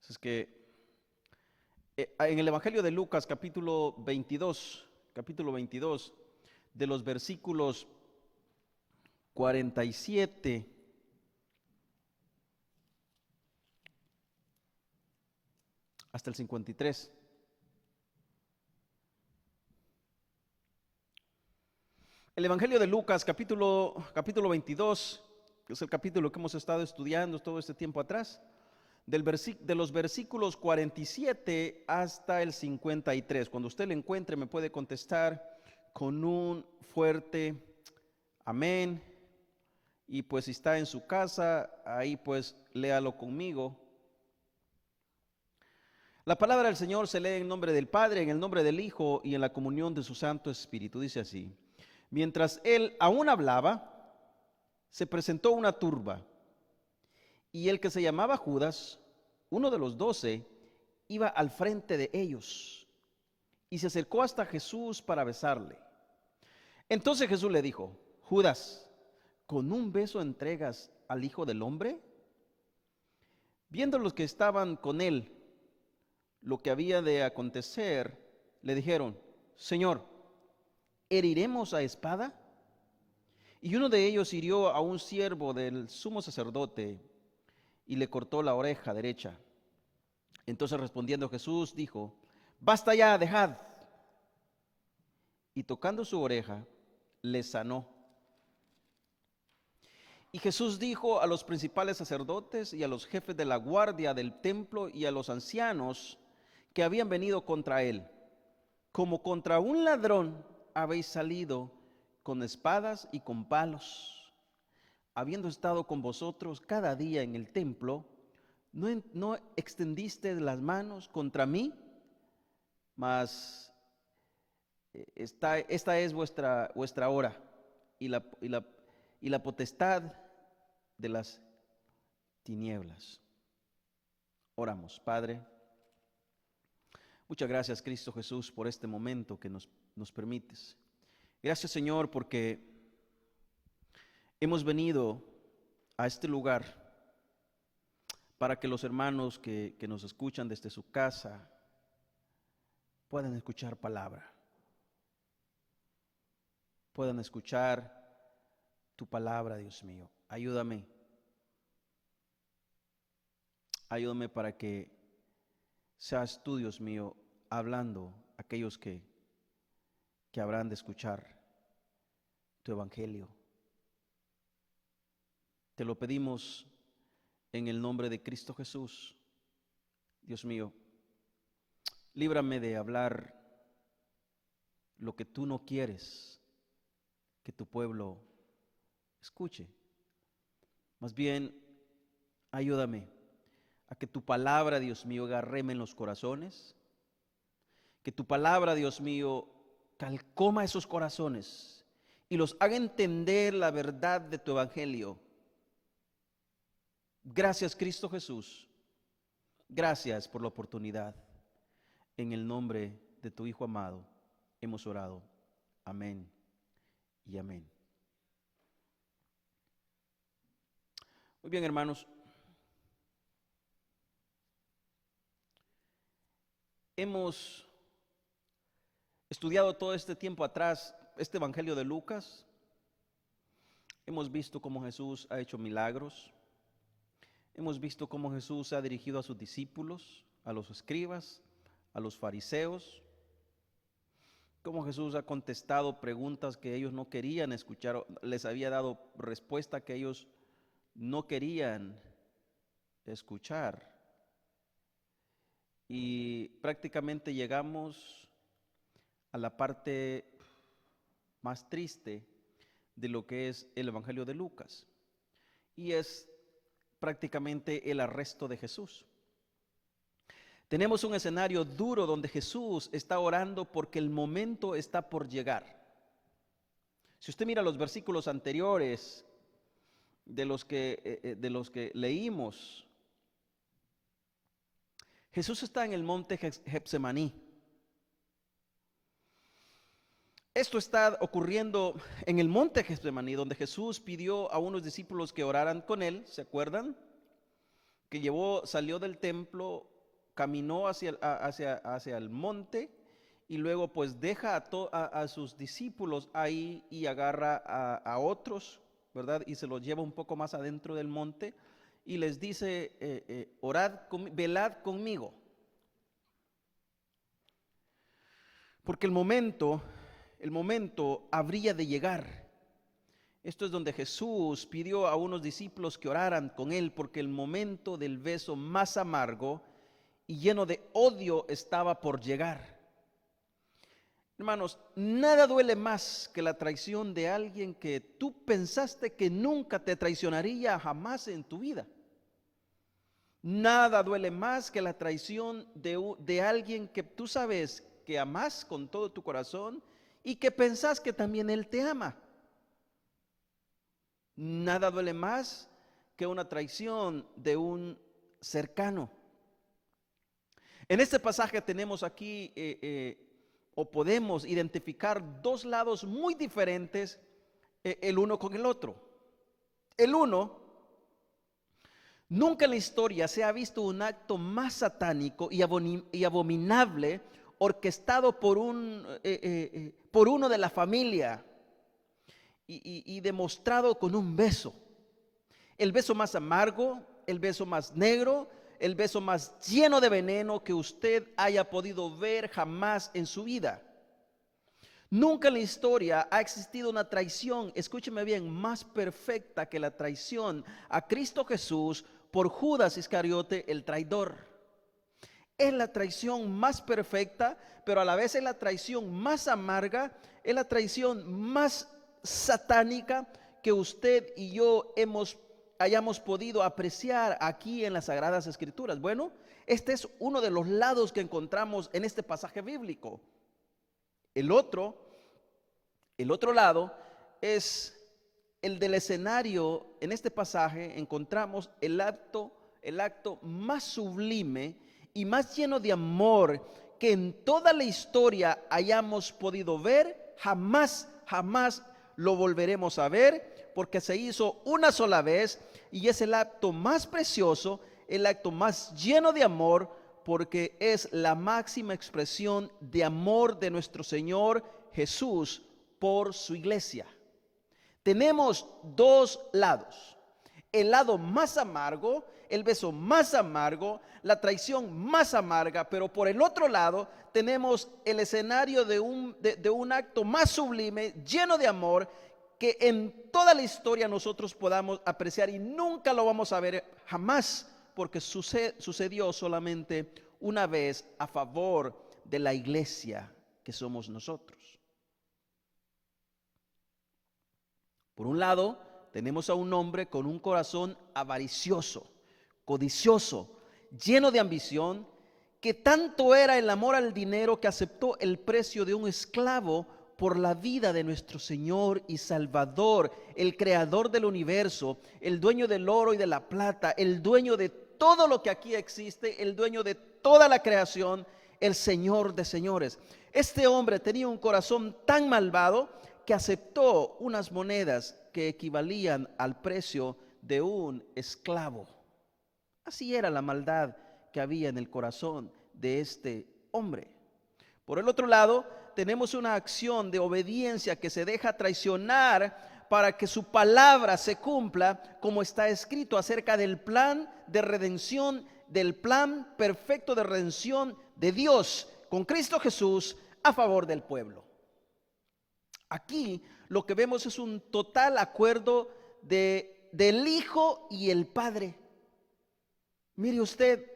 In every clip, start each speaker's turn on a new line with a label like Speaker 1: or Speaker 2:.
Speaker 1: Es que en el Evangelio de Lucas, capítulo 22, de los versículos 47 hasta el 53. El Evangelio de Lucas, capítulo 22, que es el capítulo que hemos estado estudiando todo este tiempo atrás, de los versículos 47 hasta el 53. Cuando usted lo encuentre, me puede contestar con un fuerte amén. Y pues si está en su casa, ahí pues léalo conmigo. La palabra del Señor se lee en nombre del Padre, en el nombre del Hijo y en la comunión de su Santo Espíritu. Dice así: mientras él aún hablaba, se presentó una turba, y el que se llamaba Judas, uno de los 12, iba al frente de ellos, y se acercó hasta Jesús para besarle. Entonces Jesús le dijo: Judas, ¿con un beso entregas al Hijo del Hombre? Viendo los que estaban con él lo que había de acontecer, le dijeron: Señor, ¿heriremos a espada? Y uno de ellos hirió a un siervo del sumo sacerdote y le cortó la oreja derecha. Entonces respondiendo Jesús dijo: basta ya, dejad. Y tocando su oreja, le sanó. Y Jesús dijo a los principales sacerdotes y a los jefes de la guardia del templo y a los ancianos que habían venido contra él: como contra un ladrón habéis salido con espadas y con palos. Habiendo estado con vosotros cada día en el templo, no extendiste las manos contra mí, mas esta es vuestra hora y la potestad de las tinieblas. Oramos. Padre, muchas gracias, Cristo Jesús, por este momento que nos permites. Gracias, Señor, porque hemos venido a este lugar para que los hermanos que nos escuchan desde su casa puedan escuchar palabra, puedan escuchar tu palabra, Dios mío. Ayúdame para que seas tú, Dios mío, hablando a aquellos que habrán de escuchar tu evangelio. Te lo pedimos en el nombre de Cristo Jesús. Dios mío, líbrame de hablar lo que tú no quieres que tu pueblo escuche. Más bien, ayúdame a que tu palabra, Dios mío, agarreme en los corazones, que tu palabra, Dios mío, calcoma esos corazones y los haga entender la verdad de tu evangelio. Gracias, Cristo Jesús. Gracias por la oportunidad. En el nombre de tu Hijo amado hemos orado. Amén y amén. Muy bien, hermanos. Hemos estudiado todo este tiempo atrás este Evangelio de Lucas. Hemos visto cómo Jesús ha hecho milagros. Hemos visto cómo Jesús ha dirigido a sus discípulos, a los escribas, a los fariseos. Cómo Jesús ha contestado preguntas que ellos no querían escuchar, les había dado respuesta que ellos no querían escuchar. Y prácticamente llegamos a la parte más triste de lo que es el Evangelio de Lucas, y es prácticamente el arresto de Jesús. Tenemos un escenario duro donde Jesús está orando porque el momento está por llegar. Si usted mira los versículos anteriores de los que leímos, Jesús está en el monte Getsemaní. Esto está ocurriendo en el monte Getsemaní, donde Jesús pidió a unos discípulos que oraran con él. ¿Se acuerdan? Que salió del templo caminó hacia el monte y luego pues deja a sus discípulos ahí y agarra a otros, ¿verdad? Y se los lleva un poco más adentro del monte y les dice, velad conmigo. Porque el momento habría de llegar. Esto es donde Jesús pidió a unos discípulos que oraran con él, porque el momento del beso más amargo y lleno de odio estaba por llegar. Hermanos, nada duele más que la traición de alguien que tú pensaste que nunca te traicionaría jamás en tu vida. Nada duele más que la traición de alguien que tú sabes que amas con todo tu corazón y que pensás que también él te ama. Nada duele más que una traición de un cercano. En este pasaje tenemos aquí, o podemos identificar dos lados muy diferentes, el uno con el otro. El uno, nunca en la historia se ha visto un acto más satánico y abominable orquestado por uno de la familia y demostrado con un beso. El beso más amargo, el beso más negro, el beso más lleno de veneno que usted haya podido ver jamás en su vida. Nunca en la historia ha existido una traición, escúcheme bien, más perfecta que la traición a Cristo Jesús por Judas Iscariote, el traidor. Es la traición más perfecta, pero a la vez es la traición más amarga, es la traición más satánica que usted y yo hayamos podido apreciar aquí en las Sagradas Escrituras. Bueno, este es uno de los lados que encontramos en este pasaje bíblico. El otro lado es el del escenario. En este pasaje encontramos el acto más sublime y más lleno de amor que en toda la historia hayamos podido ver. Jamás lo volveremos a ver, porque se hizo una sola vez y es el acto más precioso, el acto más lleno de amor, porque es la máxima expresión de amor de nuestro Señor Jesús por su iglesia. Tenemos dos lados: el lado más amargo, el beso más amargo, la traición más amarga, pero por el otro lado tenemos el escenario de un acto más sublime, lleno de amor, que en toda la historia nosotros podamos apreciar y nunca lo vamos a ver jamás, porque sucedió solamente una vez a favor de la iglesia que somos nosotros. Por un lado, tenemos a un hombre con un corazón avaricioso, codicioso, lleno de ambición, que tanto era el amor al dinero que aceptó el precio de un esclavo por la vida de nuestro Señor y Salvador, el creador del universo, el dueño del oro y de la plata, el dueño de todo lo que aquí existe, el dueño de toda la creación, el Señor de señores. Este hombre tenía un corazón tan malvado que aceptó unas monedas que equivalían al precio de un esclavo. Así era la maldad que había en el corazón de este hombre. Por el otro lado, tenemos una acción de obediencia que se deja traicionar para que su palabra se cumpla, como está escrito acerca del plan de redención, del plan perfecto de redención de Dios con Cristo Jesús a favor del pueblo. Aquí lo que vemos es un total acuerdo del Hijo y el Padre. Mire usted,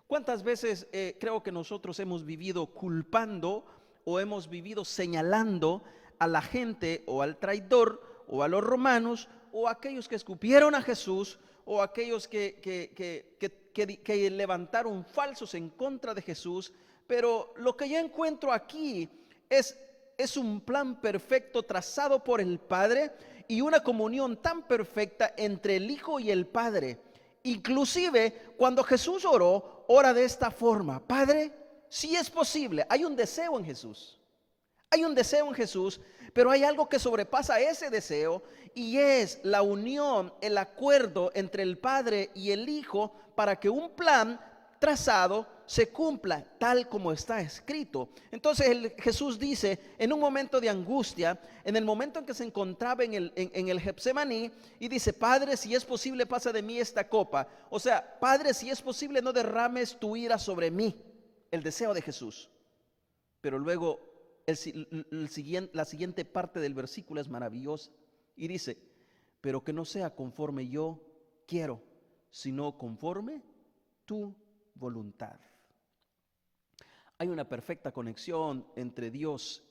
Speaker 1: ¿cuántas veces creo que nosotros hemos vivido culpando o hemos vivido señalando a la gente o al traidor o a los romanos o a aquellos que escupieron a Jesús o a aquellos que levantaron falsos en contra de Jesús? Pero lo que yo encuentro aquí es un plan perfecto trazado por el Padre y una comunión tan perfecta entre el Hijo y el Padre. Inclusive cuando Jesús ora de esta forma: Padre, si es posible. Hay un deseo en Jesús, Pero hay algo que sobrepasa ese deseo y es la unión, el acuerdo entre el Padre y el Hijo para que un plan trazado se cumpla tal como está escrito. Entonces Jesús dice, en un momento de angustia, en el momento en que se encontraba en el Getsemaní, y dice: Padre, si es posible, pasa de mí esta copa. O sea, Padre, si es posible, no derrames tu ira sobre mí. El deseo de Jesús. Pero luego la siguiente parte del versículo es maravillosa y dice: pero que no sea conforme yo quiero, sino conforme tu voluntad. Hay una perfecta conexión entre Dios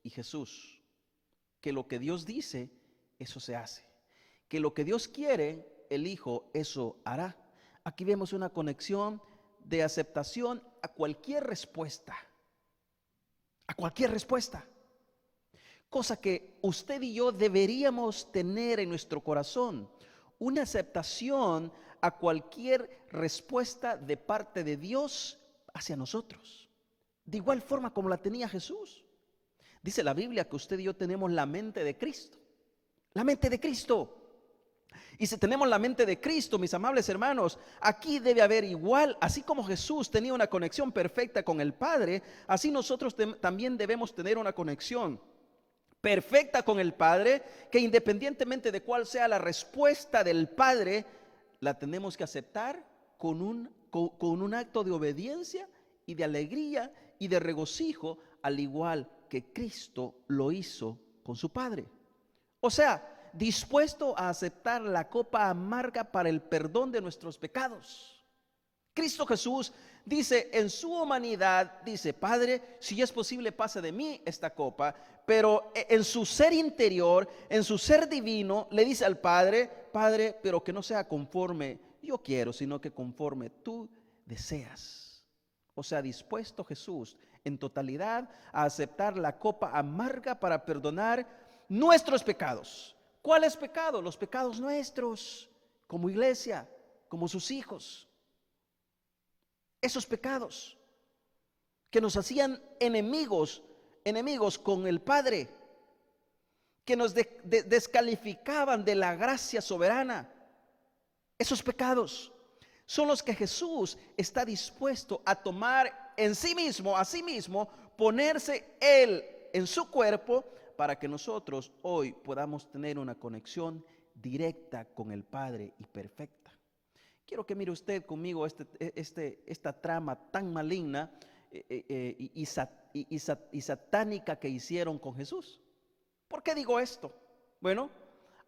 Speaker 1: y Jesús, que lo que Dios dice, eso se hace, que lo que Dios quiere, el Hijo, eso hará. Aquí vemos una conexión de aceptación a cualquier respuesta, cosa que usted y yo deberíamos tener en nuestro corazón, una aceptación a cualquier respuesta de parte de Dios hacia nosotros, de igual forma como la tenía Jesús. Dice la Biblia que usted y yo tenemos la mente de Cristo, la mente de Cristo. Y si tenemos la mente de Cristo, mis amables hermanos, aquí debe haber igual, así como Jesús tenía una conexión perfecta con el Padre, así nosotros también debemos tener una conexión perfecta con el Padre, que independientemente de cuál sea la respuesta del Padre, la tenemos que aceptar con un acto de obediencia y de alegría y de regocijo, al igual que Cristo lo hizo con su Padre. O sea, dispuesto a aceptar la copa amarga para el perdón de nuestros pecados. Cristo Jesús dice en su humanidad, dice: Padre, si es posible, pase de mí esta copa. Pero en su ser interior, en su ser divino, le dice al Padre: Padre, pero que no sea conforme yo quiero, sino que conforme tú deseas. O sea, dispuesto Jesús en totalidad a aceptar la copa amarga para perdonar nuestros pecados. ¿Cuáles pecados? Los pecados nuestros, como iglesia, como sus hijos. Esos pecados que nos hacían enemigos con el Padre, que nos descalificaban de la gracia soberana. Esos pecados son los que Jesús está dispuesto a tomar en sí mismo, a sí mismo, ponerse Él en su cuerpo, para que nosotros hoy podamos tener una conexión directa con el Padre y perfecta. Quiero que mire usted conmigo esta trama tan maligna y satánica que hicieron con Jesús. ¿Por qué digo esto? Bueno,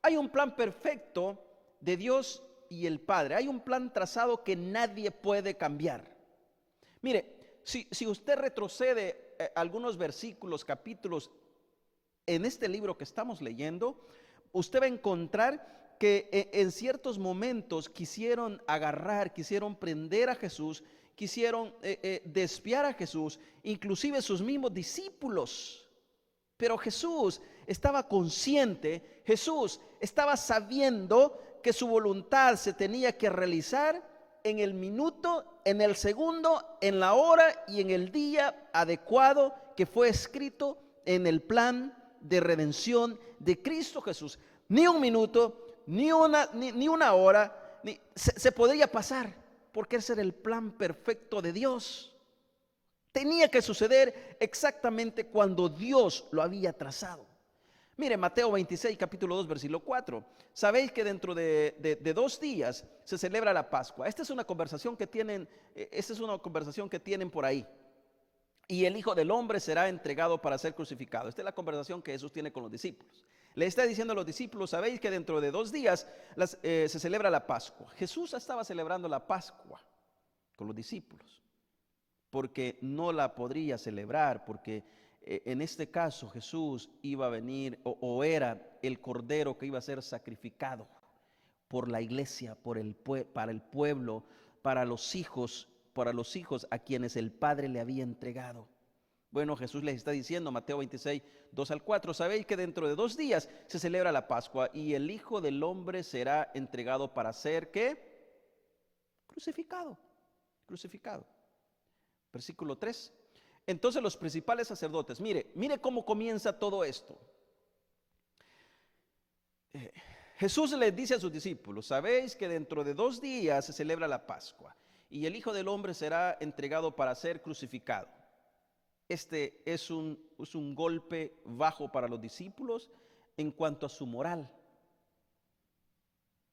Speaker 1: hay un plan perfecto de Dios y el Padre. Hay un plan trazado que nadie puede cambiar. Mire, si usted retrocede algunos versículos, capítulos en este libro que estamos leyendo, usted va a encontrar que en ciertos momentos quisieron agarrar, quisieron prender a Jesús, quisieron desviar a Jesús, inclusive sus mismos discípulos. Pero Jesús estaba consciente, Jesús estaba sabiendo que su voluntad se tenía que realizar en el minuto, en el segundo, en la hora y en el día adecuado que fue escrito en el plan de redención de Cristo Jesús. Ni un minuto, ni una hora se podría pasar, porque ese era el plan perfecto de Dios. Tenía que suceder exactamente cuando Dios lo había trazado. Mire, Mateo 26, capítulo 2, versículo 4. Sabéis que dentro de 2 días se celebra la Pascua. Esta es una conversación que tienen por ahí. Y el Hijo del Hombre será entregado para ser crucificado. Esta es la conversación que Jesús tiene con los discípulos. Le está diciendo a los discípulos: sabéis que dentro de 2 días se celebra la Pascua. Jesús estaba celebrando la Pascua con los discípulos, porque no la podría celebrar, porque en este caso Jesús iba a venir o era el cordero que iba a ser sacrificado por la iglesia, para el pueblo, para los hijos a quienes el Padre le había entregado. Bueno, Jesús les está diciendo, Mateo 26, 2 al 4, sabéis que dentro de 2 días se celebra la Pascua y el Hijo del Hombre será entregado para ser, ¿qué? Crucificado. Versículo 3. Entonces los principales sacerdotes, mire cómo comienza todo esto. Eh, Jesús les dice a sus discípulos: sabéis que dentro de 2 días se celebra la Pascua y el Hijo del Hombre será entregado para ser crucificado. Este es un golpe bajo para los discípulos en cuanto a su moral,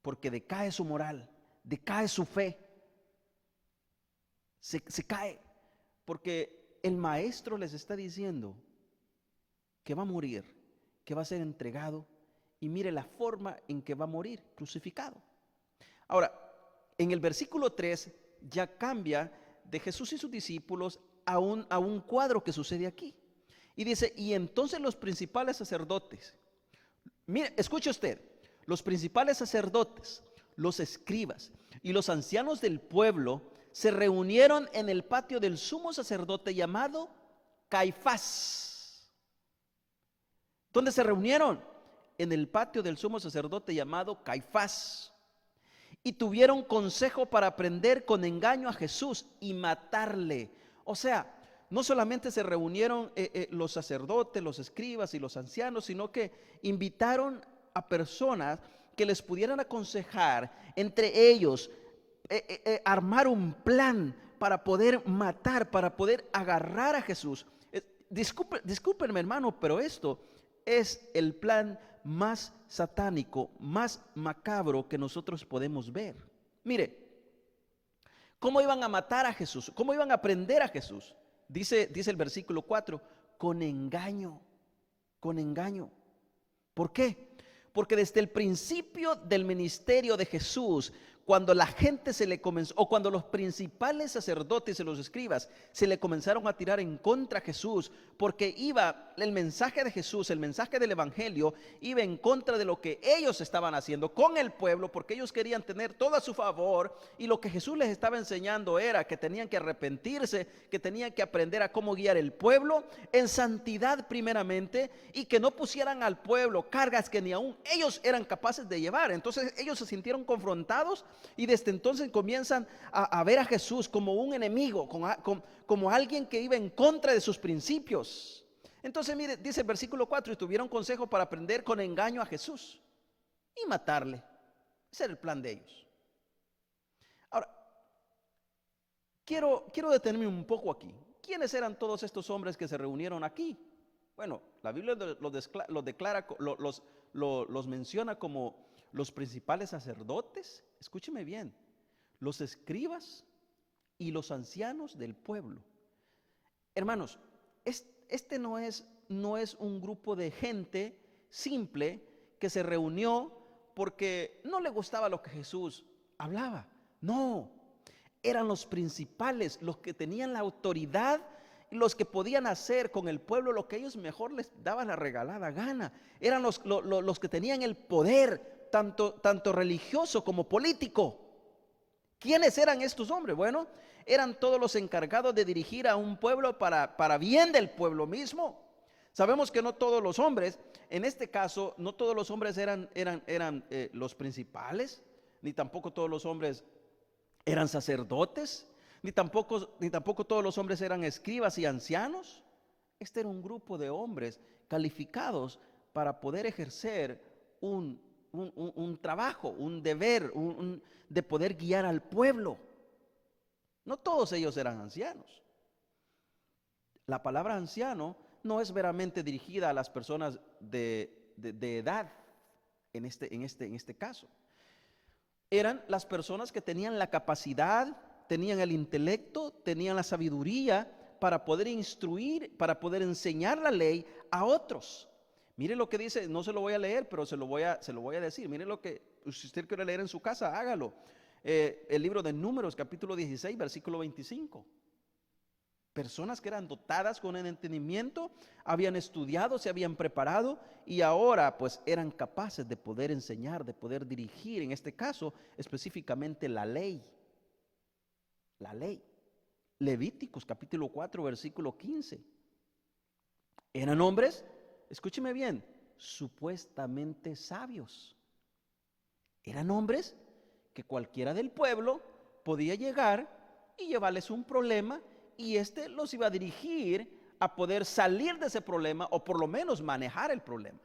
Speaker 1: porque decae su moral, decae su fe, se cae, porque el maestro les está diciendo que va a morir, que va a ser entregado, y mire la forma en que va a morir, crucificado. Ahora, en el versículo 3 ya cambia de Jesús y sus discípulos a un cuadro que sucede aquí. Y dice: y entonces los principales sacerdotes, mire, escuche usted, los principales sacerdotes, los escribas y los ancianos del pueblo se reunieron en el patio del sumo sacerdote llamado Caifás. ¿Dónde se reunieron? En el patio del sumo sacerdote llamado Caifás. Y tuvieron consejo para prender con engaño a Jesús y matarle. O sea, no solamente se reunieron los sacerdotes, los escribas y los ancianos, sino que invitaron a personas que les pudieran aconsejar, entre ellos armar un plan para poder matar, para poder agarrar a Jesús. Discúlpenme, hermano, pero esto es el plan más satánico, más macabro que nosotros podemos ver. Mire, ¿cómo iban a matar a Jesús? ¿Cómo iban a prender a Jesús? Dice el versículo 4, con engaño, con engaño. ¿Por qué? Porque desde el principio del ministerio de Jesús, cuando la gente se le comenzó, o cuando los principales sacerdotes y los escribas se le comenzaron a tirar en contra a Jesús, porque iba el mensaje de Jesús, el mensaje del evangelio, iba en contra de lo que ellos estaban haciendo con el pueblo, porque ellos querían tener todo a su favor, y lo que Jesús les estaba enseñando era que tenían que arrepentirse, que tenían que aprender a cómo guiar el pueblo en santidad primeramente, y que no pusieran al pueblo cargas que ni aún ellos eran capaces de llevar. Entonces ellos se sintieron confrontados, y desde entonces comienzan a ver a Jesús como un enemigo, como alguien que iba en contra de sus principios. Entonces mire, dice el versículo 4, y tuvieron consejo para prender con engaño a Jesús y matarle. Ese era el plan de ellos. Ahora, quiero detenerme un poco aquí. ¿Quiénes eran todos estos hombres que se reunieron aquí? Bueno, la Biblia los menciona como los principales sacerdotes, escúcheme bien, los escribas y los ancianos del pueblo. Hermanos, este no es un grupo de gente simple que se reunió porque no le gustaba lo que Jesús hablaba. No, eran los principales, los que tenían la autoridad, los que podían hacer con el pueblo lo que ellos mejor les daba la regalada gana. Eran los que tenían el poder, tanto religioso como político. ¿Quiénes eran estos hombres? Bueno, eran todos los encargados de dirigir a un pueblo para bien del pueblo mismo. Sabemos que no todos los hombres, en este caso, no todos los hombres eran los principales, ni tampoco todos los hombres eran sacerdotes, ni tampoco todos los hombres eran escribas y ancianos. Este era un grupo de hombres calificados para poder ejercer un trabajo, un deber, de poder guiar al pueblo. No todos ellos eran ancianos. La palabra anciano no es meramente dirigida a las personas de edad en este caso. Eran las personas que tenían la capacidad, tenían el intelecto, tenían la sabiduría para poder instruir, para poder enseñar la ley a otros. Mire lo que dice, no se lo voy a leer, pero se lo voy a decir. Mire lo que, si usted quiere leer en su casa, hágalo. El libro de Números, capítulo 16, versículo 25. Personas que eran dotadas con el entendimiento, habían estudiado, se habían preparado y ahora pues eran capaces de poder enseñar, de poder dirigir, en este caso específicamente la ley. La ley. Levíticos capítulo 4 versículo 15. Eran hombres, escúcheme bien, supuestamente sabios. Eran hombres que cualquiera del pueblo podía llegar y llevarles un problema, y los iba a dirigir a poder salir de ese problema, o por lo menos manejar el problema.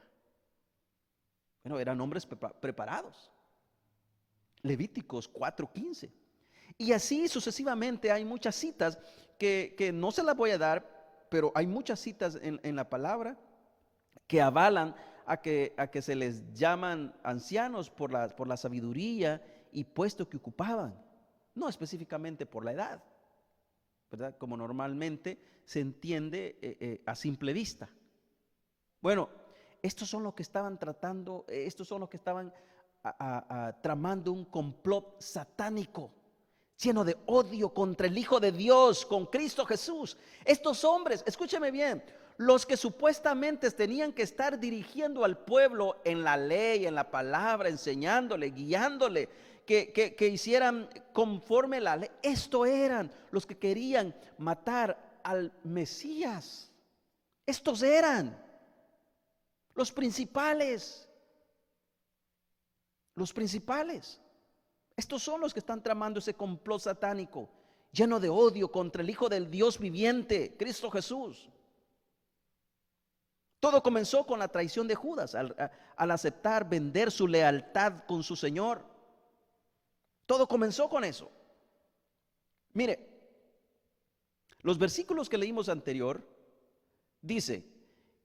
Speaker 1: Bueno, eran hombres preparados. Levíticos 4:15. Y así sucesivamente hay muchas citas que no se las voy a dar, pero hay muchas citas en la palabra que avalan a que se les llaman ancianos por la sabiduría y puesto que ocupaban, no específicamente por la edad, ¿verdad? Como normalmente se entiende a simple vista. Bueno, estos son los que estaban tratando, estos son los que estaban tramando un complot satánico, lleno de odio contra el Hijo de Dios, con Cristo Jesús. Estos hombres, escúcheme bien, los que supuestamente tenían que estar dirigiendo al pueblo en la ley, en la palabra, enseñándole, guiándole, que hicieran conforme la ley. Estos eran los que querían matar al Mesías. Estos eran los principales. Los principales. Estos son los que están tramando ese complot satánico, lleno de odio contra el Hijo del Dios viviente, Cristo Jesús. Todo comenzó con la traición de Judas al aceptar vender su lealtad con su Señor. Todo comenzó con eso. Mire, los versículos que leímos anterior dice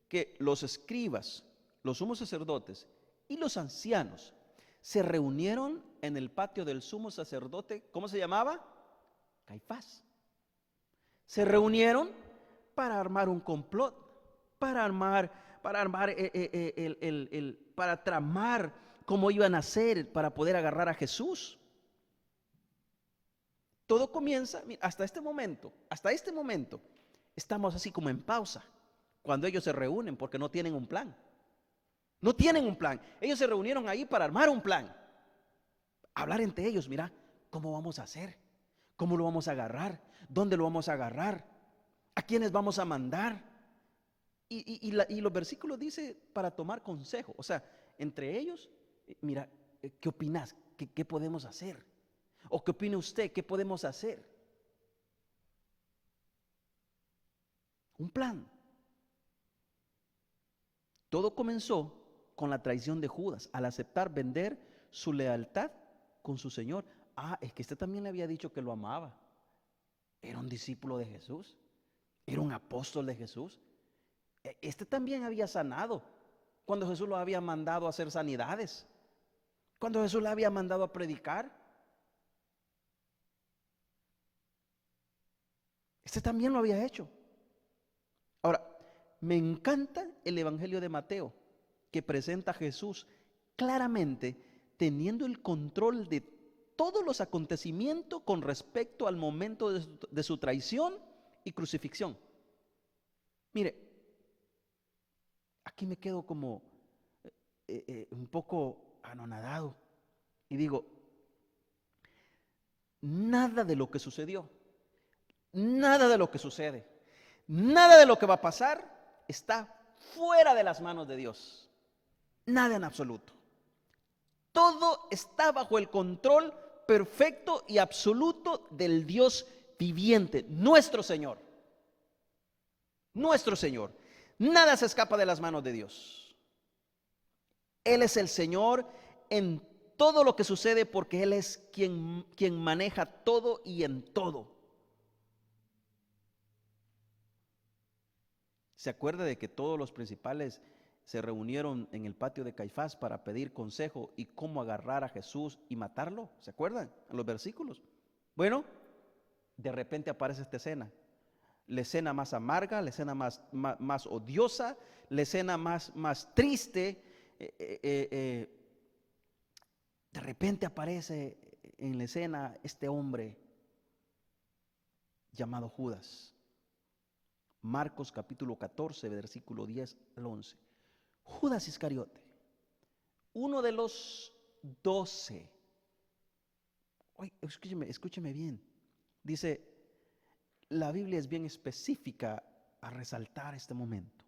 Speaker 1: que los escribas, los sumos sacerdotes y los ancianos se reunieron en el patio del sumo sacerdote. ¿Cómo se llamaba? Caifás. Se reunieron para armar un complot, para tramar cómo iban a hacer para poder agarrar a Jesús. Todo comienza, hasta este momento, estamos así como en pausa, cuando ellos se reúnen porque no tienen un plan. No tienen un plan. Ellos se reunieron ahí para armar un plan. Hablar entre ellos, mira, ¿cómo vamos a hacer? ¿Cómo lo vamos a agarrar? ¿Dónde lo vamos a agarrar? ¿A quiénes vamos a mandar? Y los versículos dice para tomar consejo. O sea, entre ellos, mira, ¿qué opinas? ¿Qué podemos hacer? ¿O qué opina usted? ¿Qué podemos hacer? Un plan. Todo comenzó con la traición de Judas al aceptar vender su lealtad con su Señor. Es que este también le había dicho que lo amaba. Era un discípulo de Jesús. Era un apóstol de Jesús. Este también había sanado cuando Jesús lo había mandado a hacer sanidades, cuando Jesús le había mandado a predicar. Este también lo había hecho. Ahora, me encanta el Evangelio de Mateo, que presenta a Jesús claramente teniendo el control de todos los acontecimientos con respecto al momento de su traición y crucifixión. Mire, aquí me quedo como un poco anonadado y digo, nada de lo que sucedió, nada de lo que sucede, nada de lo que va a pasar está fuera de las manos de Dios. Nada en absoluto. Todo está bajo el control perfecto y absoluto del Dios viviente, nuestro Señor. Nuestro Señor. Nada se escapa de las manos de Dios. Él es el Señor en todo lo que sucede porque Él es quien maneja todo y en todo. ¿Se acuerda de que todos los principales se reunieron en el patio de Caifás para pedir consejo y cómo agarrar a Jesús y matarlo? ¿Se acuerdan? En los versículos. Bueno, de repente aparece esta escena. La escena más amarga, la escena más odiosa, la escena más triste. De repente aparece en la escena este hombre llamado Judas. Marcos capítulo 14, versículo 10 al 11. Judas Iscariote, uno de los 12. Oye, escúcheme bien. Dice, la Biblia es bien específica a resaltar este momento.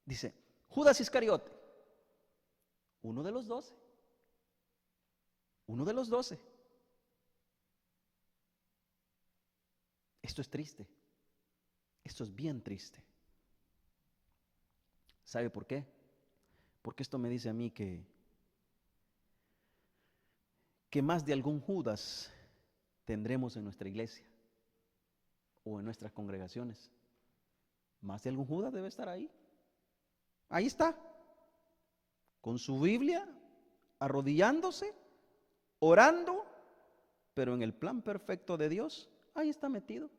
Speaker 1: Dice, Judas Iscariote, uno de los 12. Uno de los 12. Esto es triste. Esto es bien triste. ¿Sabe por qué? Porque esto me dice a mí que que más de algún Judas tendremos en nuestra iglesia o en nuestras congregaciones. Más de algún Judas debe estar ahí. Ahí está, con su Biblia, arrodillándose, orando, pero en el plan perfecto de Dios, ahí está metido.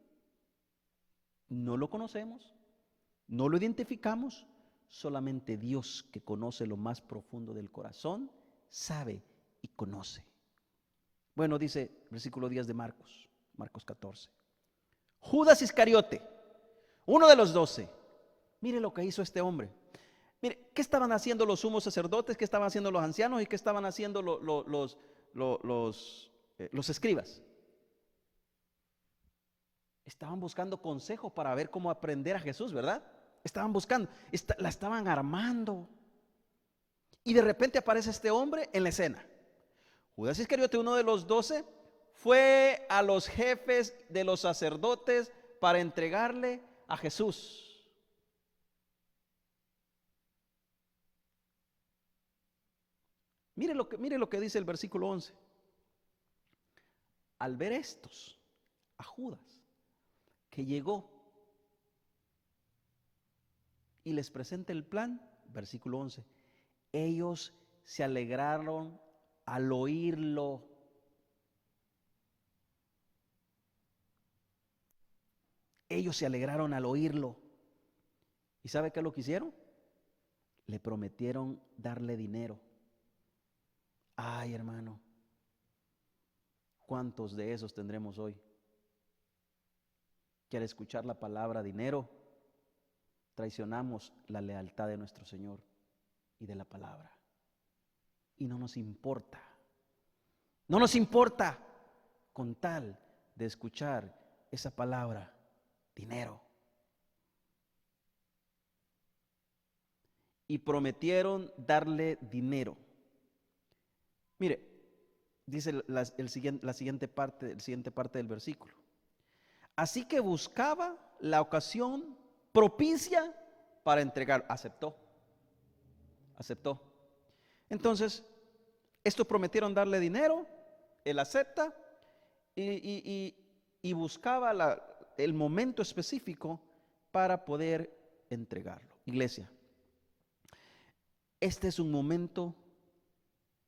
Speaker 1: No lo conocemos, no lo identificamos, solamente Dios, que conoce lo más profundo del corazón, sabe y conoce. Bueno, dice versículo 10 de Marcos 14. Judas Iscariote, uno de los 12. Mire lo que hizo este hombre. Mire, ¿qué estaban haciendo los sumos sacerdotes? ¿Qué estaban haciendo los ancianos? ¿Y qué estaban haciendo los escribas? Estaban buscando consejo para ver cómo aprender a Jesús, ¿verdad? Estaban buscando, la estaban armando. Y de repente aparece este hombre en la escena. Judas Iscariote, uno de los 12, fue a los jefes de los sacerdotes para entregarle a Jesús. Mire lo que dice el versículo 11. Al ver estos, a Judas, que llegó y les presenta el plan, versículo 11, ellos se alegraron al oírlo. Ellos se alegraron al oírlo. ¿Y sabe qué es lo que hicieron? Le prometieron darle dinero. Ay, hermano, ¿cuántos de esos tendremos hoy? Que al escuchar la palabra dinero, traicionamos la lealtad de nuestro Señor y de la palabra. Y no nos importa. No nos importa con tal de escuchar esa palabra, dinero. Y prometieron darle dinero. Mire, dice la siguiente parte del versículo. Así que buscaba la ocasión propicia para entregar. Aceptó. Entonces, estos prometieron darle dinero, él acepta y buscaba el momento específico para poder entregarlo. Iglesia, este es un momento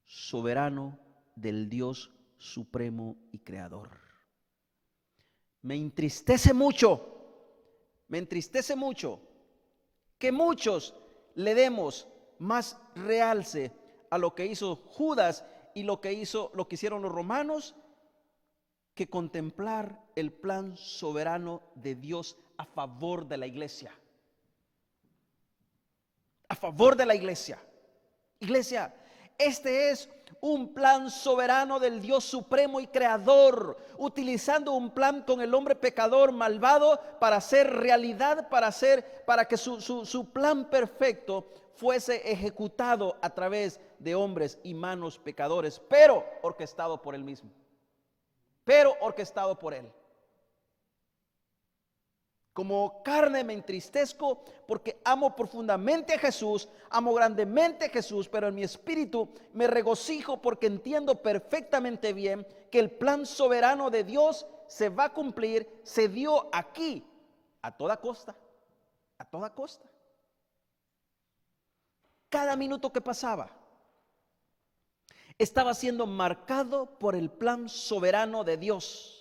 Speaker 1: soberano del Dios supremo y creador. Me entristece mucho que muchos le demos más realce a lo que hizo Judas y lo que hicieron los romanos, que contemplar el plan soberano de Dios a favor de la iglesia. A favor de la iglesia. Iglesia, este es un plan soberano del Dios supremo y creador, utilizando un plan con el hombre pecador malvado para hacer realidad, para que su plan perfecto fuese ejecutado a través de hombres y manos pecadores, pero orquestado por él mismo. Pero orquestado por él. Como carne me entristezco porque amo profundamente a Jesús, amo grandemente a Jesús, pero en mi espíritu me regocijo porque entiendo perfectamente bien que el plan soberano de Dios se va a cumplir, se dio aquí, a toda costa, a toda costa. Cada minuto que pasaba estaba siendo marcado por el plan soberano de Dios.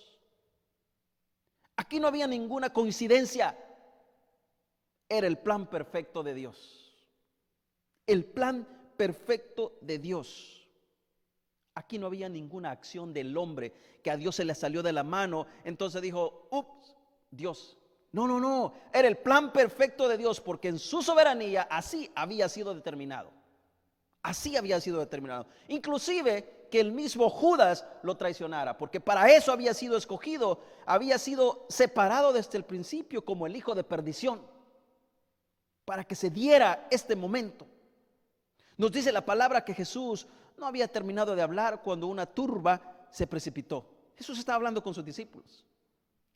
Speaker 1: Aquí no había ninguna coincidencia. Era el plan perfecto de Dios. El plan perfecto de Dios. Aquí no había ninguna acción del hombre que a Dios se le salió de la mano. Entonces dijo, ups, Dios. No. Era el plan perfecto de Dios, porque en su soberanía así había sido determinado. Así había sido determinado. Inclusive que el mismo Judas lo traicionara, porque para eso había sido escogido, había sido separado desde el principio como el hijo de perdición, para que se diera este momento. Nos dice la palabra que Jesús no había terminado de hablar cuando una turba se precipitó. Jesús estaba hablando con sus discípulos,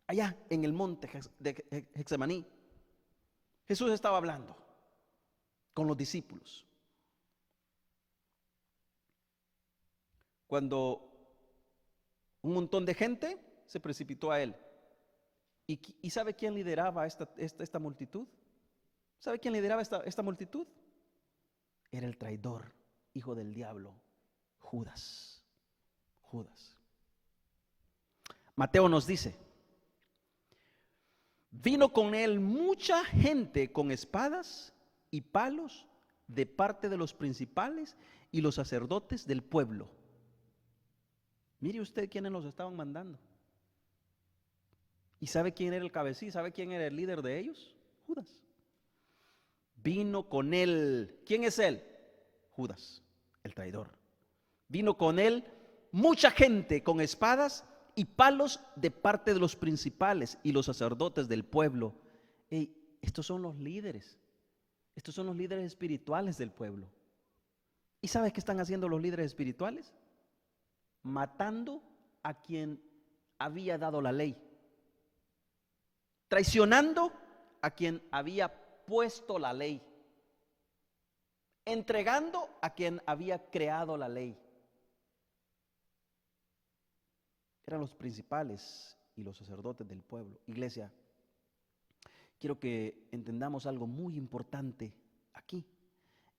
Speaker 1: allá en el monte de Getsemaní. Jesús estaba hablando con los discípulos. Cuando Un montón de gente se precipitó a él. ¿Y sabe quién lideraba esta multitud? ¿Sabe quién lideraba esta multitud? Era el traidor, hijo del diablo, Judas. Judas. Mateo nos dice: vino con él mucha gente con espadas y palos de parte de los principales y los sacerdotes del pueblo. Mire usted quiénes los estaban mandando. ¿Y sabe quién era el cabecilla? ¿Sabe quién era el líder de ellos? Judas. Vino con él. ¿Quién es él? Judas, el traidor. Vino con él mucha gente con espadas y palos de parte de los principales y los sacerdotes del pueblo. Estos son los líderes. Estos son los líderes espirituales del pueblo. ¿Y sabe qué están haciendo los líderes espirituales? Matando a quien había dado la ley. Traicionando a quien había puesto la ley. Entregando a quien había creado la ley. Eran los principales y los sacerdotes del pueblo. Iglesia, quiero que entendamos algo muy importante aquí.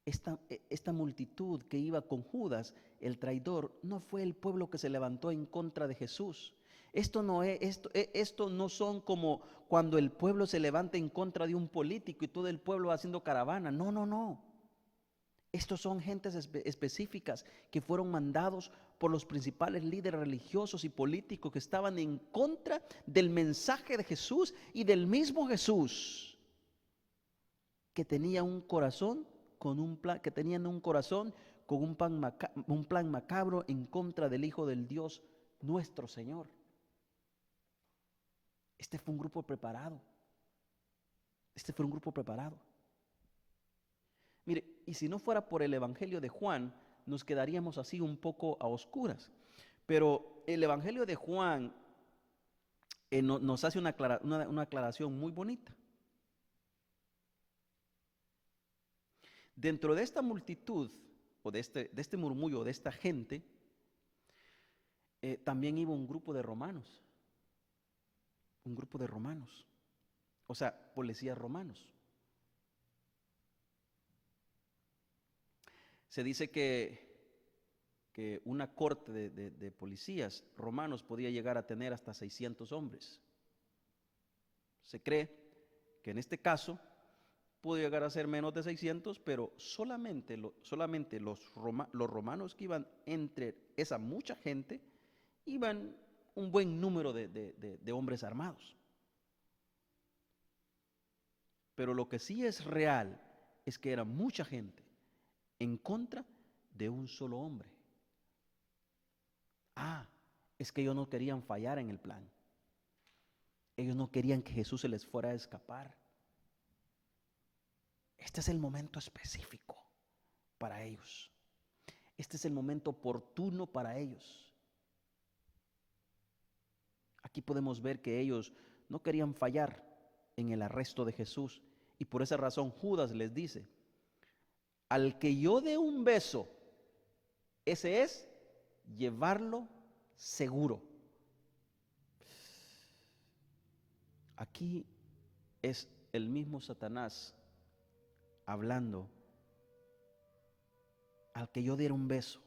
Speaker 1: Esta multitud que iba con Judas, el traidor, no fue el pueblo que se levantó en contra de Jesús. Esto no son como cuando el pueblo se levanta en contra de un político y todo el pueblo va haciendo caravana. No, no, no. Estos son gentes específicas que fueron mandados por los principales líderes religiosos y políticos que estaban en contra del mensaje de Jesús y del mismo Jesús, que tenía un corazón con un plan, que tenían un corazón con un plan macabro en contra del Hijo del Dios nuestro Señor. Este fue un grupo preparado. Mire, y si no fuera por el Evangelio de Juan, nos quedaríamos así un poco a oscuras. Pero el Evangelio de Juan nos hace una aclaración muy bonita. Dentro de esta multitud, o de este murmullo, de esta gente, también iba un grupo de romanos. O sea, policías romanos. Se dice que una corte de policías romanos podía llegar a tener hasta 600 hombres. Se cree que en este caso pudo llegar a ser menos de 600, pero solamente los romanos que iban entre esa mucha gente, iban un buen número de hombres armados. Pero lo que sí es real es que era mucha gente en contra de un solo hombre. Es que ellos no querían fallar en el plan. Ellos no querían que Jesús se les fuera a escapar. Este es el momento específico para ellos. Este es el momento oportuno para ellos. Aquí podemos ver que ellos no querían fallar en el arresto de Jesús. Y por esa razón Judas les dice: al que yo dé un beso, ese es llevarlo seguro. Aquí es el mismo Satanás hablando. Al que yo diera un beso,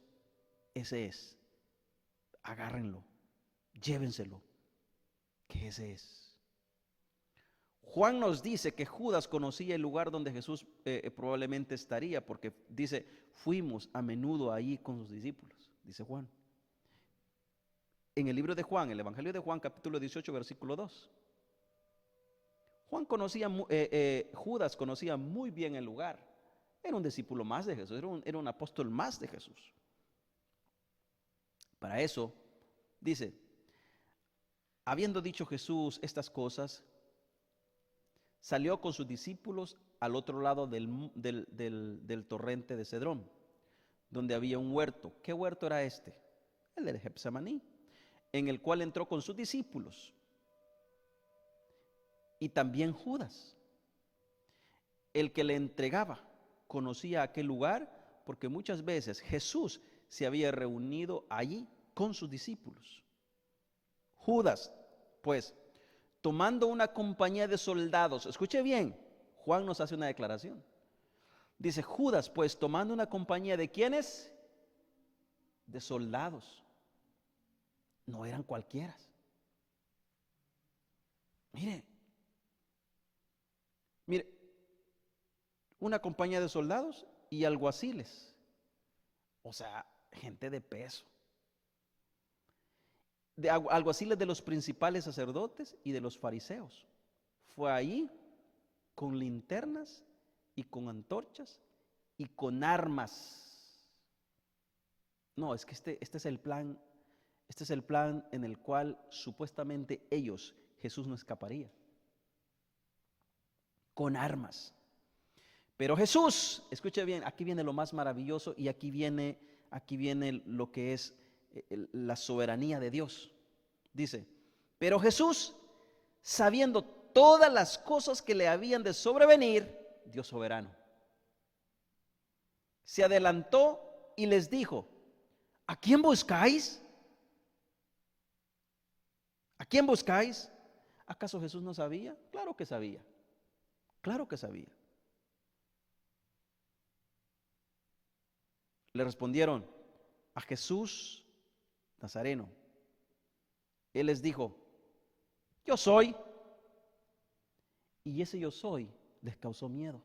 Speaker 1: ese es. Agárrenlo, llévenselo, que ese es. Juan nos dice que Judas conocía el lugar donde Jesús probablemente estaría, porque dice: fuimos a menudo allí con sus discípulos, dice Juan. En el libro de Juan, el Evangelio de Juan, capítulo 18, versículo 2. Judas conocía muy bien el lugar. Era un discípulo más de Jesús, era un apóstol más de Jesús. Para eso, dice: habiendo dicho Jesús estas cosas, salió con sus discípulos al otro lado del torrente de Cedrón, donde había un huerto. ¿Qué huerto era este? El de Getsemaní, en el cual entró con sus discípulos. Y también Judas, el que le entregaba, conocía aquel lugar, porque muchas veces Jesús se había reunido allí con sus discípulos. Judas, pues, tomando una compañía de soldados, escuche bien, Juan nos hace una declaración. Dice, Judas, pues, tomando una compañía de ¿quiénes? De soldados. No eran cualquiera. Mire, una compañía de soldados y alguaciles. O sea, gente de peso. De alguaciles de los principales sacerdotes y de los fariseos. Fue ahí con linternas y con antorchas y con armas. No, es que este es el plan. Este es el plan en el cual supuestamente Jesús no escaparía. Con armas. Pero Jesús, escuche bien, aquí viene lo más maravilloso y aquí viene lo que es la soberanía de Dios. Dice, pero Jesús, sabiendo todas las cosas que le habían de sobrevenir, Dios soberano, se adelantó y les dijo, ¿a quién buscáis? ¿A quién buscáis? ¿Acaso Jesús no sabía? Claro que sabía. Claro que sabía. Le respondieron a Jesús Nazareno. Él les dijo, yo soy. Y ese yo soy les causó miedo.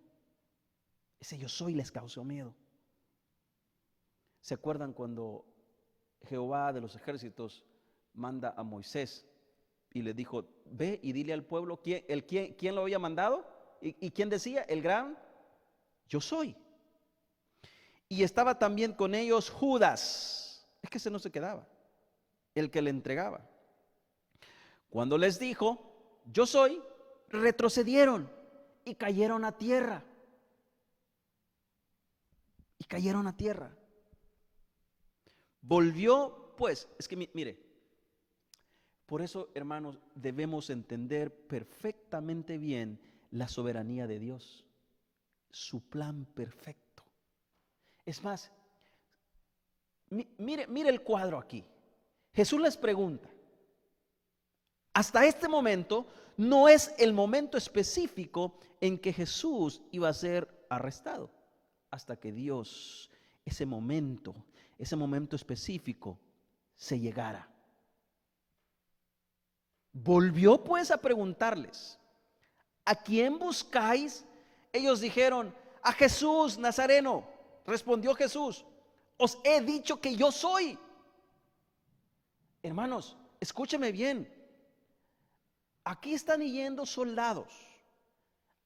Speaker 1: Ese yo soy les causó miedo. ¿Se acuerdan cuando Jehová de los ejércitos manda a Moisés y le dijo, ve y dile al pueblo quién lo había mandado? ¿Y quién decía? El gran yo soy. Y estaba también con ellos Judas, es que ese no se quedaba, el que le entregaba. Cuando les dijo, yo soy, retrocedieron y cayeron a tierra. Y cayeron a tierra. Volvió, pues, es que mire, por eso, hermanos, debemos entender perfectamente bien la soberanía de Dios, su plan perfecto. Es más, mire el cuadro aquí. Jesús les pregunta, hasta este momento no es el momento específico en que Jesús iba a ser arrestado, hasta que Dios, ese momento específico se llegara. Volvió pues a preguntarles, ¿a quién buscáis? Ellos dijeron, a Jesús Nazareno. Respondió Jesús, os he dicho que yo soy. Hermanos, escúcheme bien. Aquí están yendo soldados,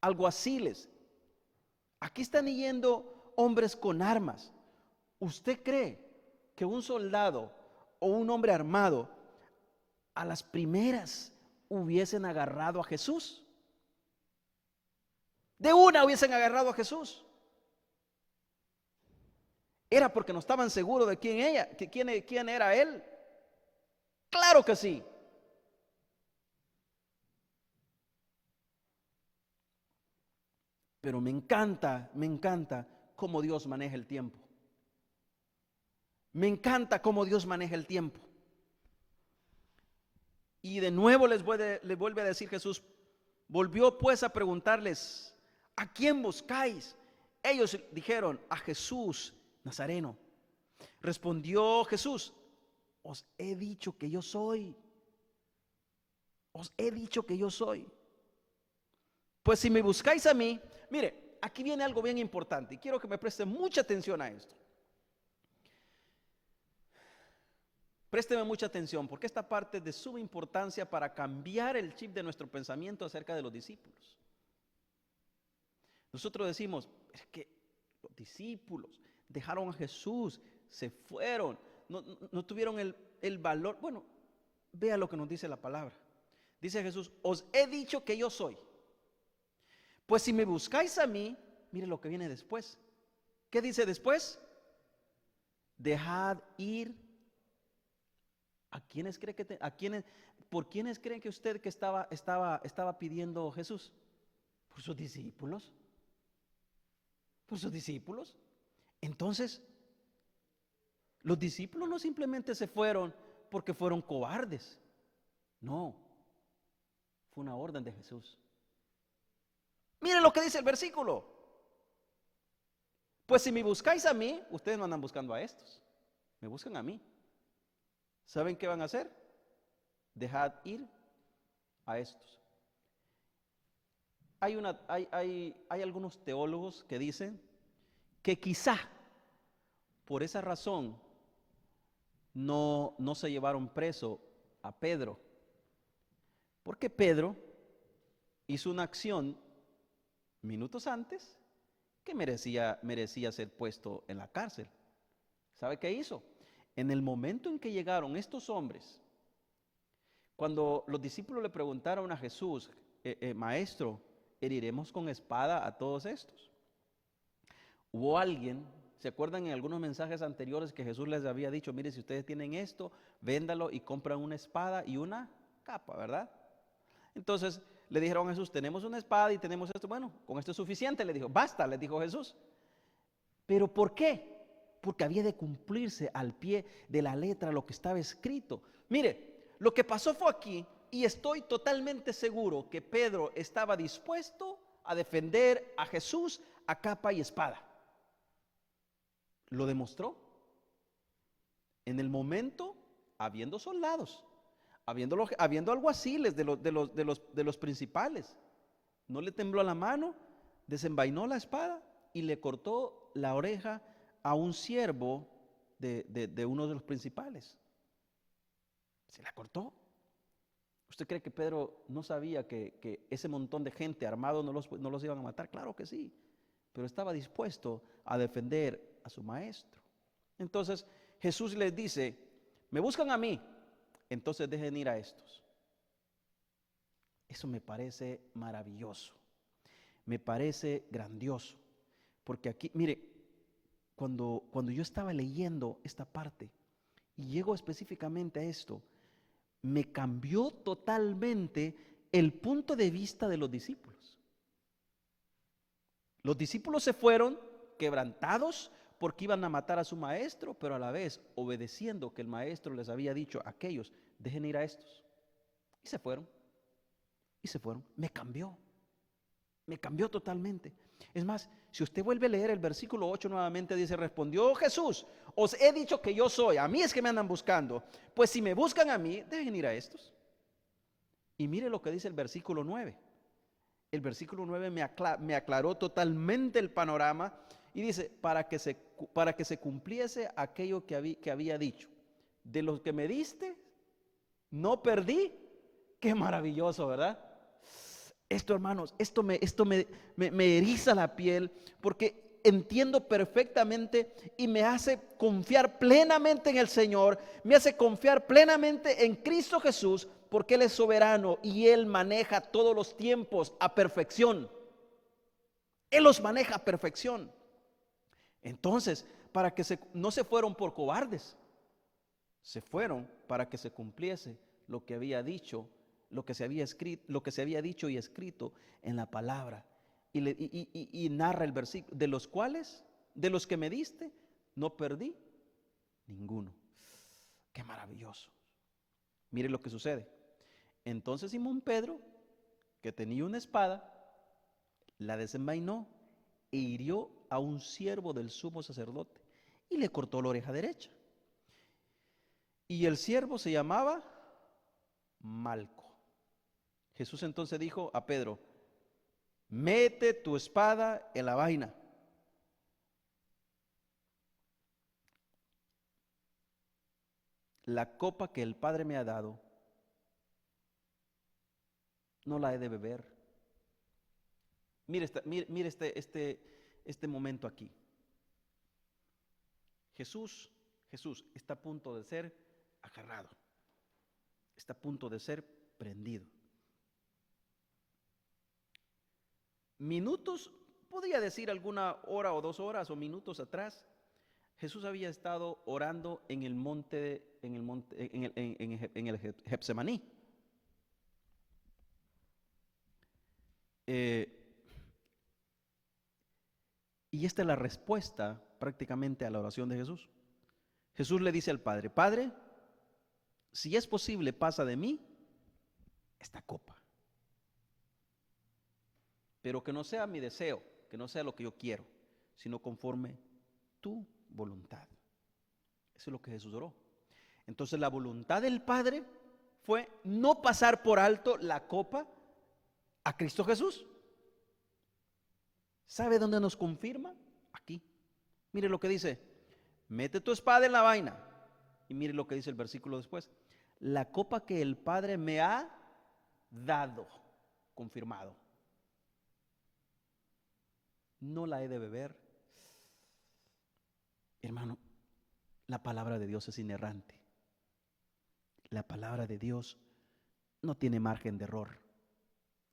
Speaker 1: alguaciles. Aquí están yendo hombres con armas. ¿Usted cree que un soldado o un hombre armado a las primeras hubiesen agarrado a Jesús? De una hubiesen agarrado a Jesús. Era porque no estaban seguros de quién era él. Claro que sí. Pero me encanta cómo Dios maneja el tiempo. Me encanta cómo Dios maneja el tiempo. Y de nuevo les vuelve a decir Jesús, volvió pues a preguntarles, ¿a quién buscáis? Ellos dijeron, a Jesús Nazareno. Respondió Jesús, os he dicho que yo soy. Os he dicho que yo soy. Pues si me buscáis a mí, mire, aquí viene algo bien importante y quiero que me presten mucha atención a esto. Présteme mucha atención porque esta parte es de suma importancia para cambiar el chip de nuestro pensamiento acerca de los discípulos. Nosotros decimos, es que los discípulos dejaron a Jesús, se fueron, no tuvieron el valor. Bueno, vea lo que nos dice la palabra. Dice Jesús, os he dicho que yo soy. Pues si me buscáis a mí, mire lo que viene después. ¿Qué dice después? Dejad ir. ¿Por quiénes creen que usted que estaba pidiendo Jesús? Por sus discípulos. Por sus discípulos. Entonces, los discípulos no simplemente se fueron porque fueron cobardes. No, fue una orden de Jesús. Miren lo que dice el versículo. Pues si me buscáis a mí, ustedes no andan buscando a estos, me buscan a mí. ¿Saben qué van a hacer? Dejad ir a estos. Hay algunos teólogos que dicen que quizá por esa razón no se llevaron preso a Pedro, porque Pedro hizo una acción minutos antes que merecía ser puesto en la cárcel. ¿Sabe qué hizo? En el momento en que llegaron estos hombres, cuando los discípulos le preguntaron a Jesús, maestro, ¿heriremos con espada a todos estos? Hubo alguien, ¿se acuerdan en algunos mensajes anteriores que Jesús les había dicho, mire, si ustedes tienen esto, véndalo y compran una espada y una capa, ¿verdad? Entonces le dijeron a Jesús, tenemos una espada y tenemos esto, bueno, con esto es suficiente, le dijo, basta, les dijo Jesús. ¿Pero por qué? Porque había de cumplirse al pie de la letra lo que estaba escrito. Mire, lo que pasó fue aquí, y estoy totalmente seguro que Pedro estaba dispuesto a defender a Jesús a capa y espada. Lo demostró. En el momento, habiendo soldados, habiendo alguaciles de los principales, no le tembló la mano, desenvainó la espada y le cortó la oreja a un siervo de uno de los principales. Se la cortó. ¿Usted cree que Pedro no sabía que ese montón de gente armado no los iban a matar? Claro que sí, pero estaba dispuesto a defender a su maestro. Entonces Jesús les dice, me buscan a mí, entonces dejen ir a estos. Eso me parece maravilloso, me parece grandioso, porque aquí, mire, cuando yo estaba leyendo esta parte y llego específicamente a esto, me cambió totalmente el punto de vista de los discípulos. Los discípulos se fueron quebrantados porque iban a matar a su maestro, pero a la vez obedeciendo que el maestro les había dicho a aquellos, dejen ir a estos. Y se fueron. Me cambió totalmente. Es más, si usted vuelve a leer el versículo 8 nuevamente, dice, respondió Jesús, os he dicho que yo soy, a mí es que me andan buscando, pues si me buscan a mí, dejen ir a estos. Y mire lo que dice el versículo 9. El versículo 9 me aclaró totalmente el panorama y dice, para que se cumpliese aquello que había dicho, de los que me diste, no perdí. Qué maravilloso, ¿verdad? Esto, hermanos, esto me eriza la piel porque entiendo perfectamente y me hace confiar plenamente en el Señor, me hace confiar plenamente en Cristo Jesús, porque Él es soberano y Él maneja todos los tiempos a perfección. Él los maneja a perfección. Entonces, no se fueron por cobardes, se fueron para que se cumpliese lo que había dicho, lo que se había escrito, lo que se había dicho y escrito en la palabra. Y narra el versículo, de los que me diste, no perdí ninguno. Qué maravilloso. Mire lo que sucede. Entonces Simón Pedro, que tenía una espada, la desenvainó e hirió a un siervo del sumo sacerdote y le cortó la oreja derecha. Y el siervo se llamaba Malco. Jesús entonces dijo a Pedro, mete tu espada en la vaina. La copa que el Padre me ha dado, no la he de beber. Mire este momento aquí. Jesús está a punto de ser agarrado. Está a punto de ser prendido. Minutos, podría decir alguna hora o 2 horas o minutos atrás, Jesús había estado orando en el monte, en el Getsemaní. Y esta es la respuesta prácticamente a la oración de Jesús. Jesús le dice al Padre, Padre, si es posible, pasa de mí esta copa. Pero que no sea mi deseo, que no sea lo que yo quiero, sino conforme tu voluntad. Eso es lo que Jesús oró. Entonces la voluntad del Padre fue no pasar por alto la copa a Cristo Jesús. ¿Sabe dónde nos confirma? Aquí. Mire lo que dice: mete tu espada en la vaina. Y mire lo que dice el versículo después: la copa que el Padre me ha dado, confirmado, no la he de beber. Hermano, la palabra de Dios es inerrante. La palabra de Dios no tiene margen de error.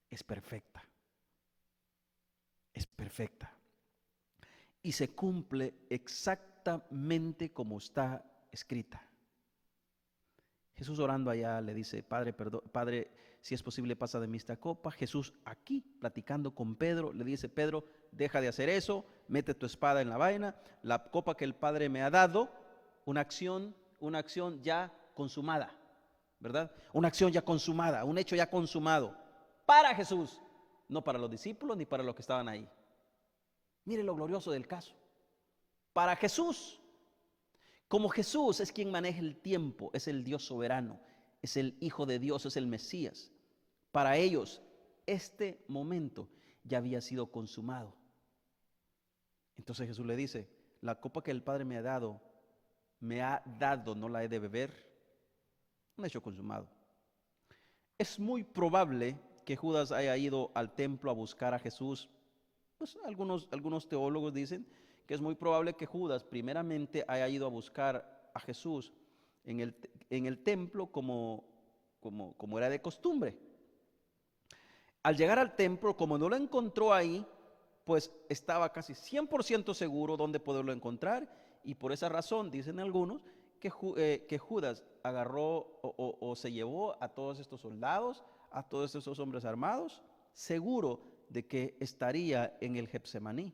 Speaker 1: Es perfecta. Es perfecta. Y se cumple exactamente como está escrita. Jesús orando allá le dice: Padre, perdón, Padre, si es posible, pasa de mí esta copa. Jesús aquí platicando con Pedro le dice: Pedro, deja de hacer eso, mete tu espada en la vaina. La copa que el Padre me ha dado, una acción ya consumada, ¿verdad? Una acción ya consumada, un hecho ya consumado para Jesús, no para los discípulos ni para los que estaban ahí. Mire lo glorioso del caso. Para Jesús. Como Jesús es quien maneja el tiempo, es el Dios soberano, es el Hijo de Dios, es el Mesías. Para ellos, este momento ya había sido consumado. Entonces Jesús le dice: la copa que el Padre me ha dado, no la he de beber. Un hecho consumado. Es muy probable que Judas haya ido al templo a buscar a Jesús. Pues algunos teólogos dicen que es muy probable que Judas primeramente haya ido a buscar a Jesús en el templo como era de costumbre. Al llegar al templo, como no lo encontró ahí, pues estaba casi 100% seguro dónde poderlo encontrar, y por esa razón dicen algunos que Judas agarró o se llevó a todos estos soldados, a todos estos hombres armados, seguro de que estaría en el Getsemaní.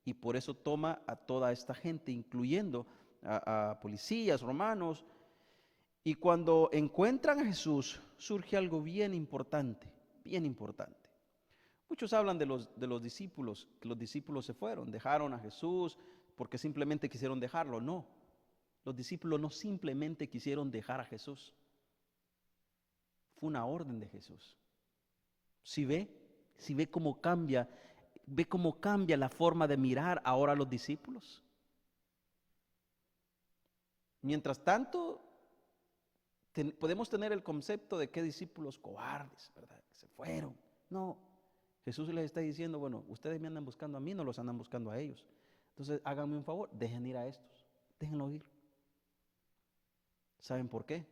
Speaker 1: Y por eso toma a toda esta gente, incluyendo a policías romanos. Y cuando encuentran a Jesús, surge algo bien importante, bien importante. Muchos hablan de los discípulos, que los discípulos se fueron, dejaron a Jesús porque simplemente quisieron dejarlo. No, los discípulos no simplemente quisieron dejar a Jesús. Fue una orden de Jesús. Si ve cómo cambia. ¿Ve cómo cambia la forma de mirar ahora a los discípulos? Mientras tanto, podemos tener el concepto de que discípulos cobardes, ¿verdad? Que se fueron. No, Jesús les está diciendo: bueno, ustedes me andan buscando a mí, no los andan buscando a ellos. Entonces, háganme un favor, dejen ir a estos, déjenlo ir. ¿Saben por qué?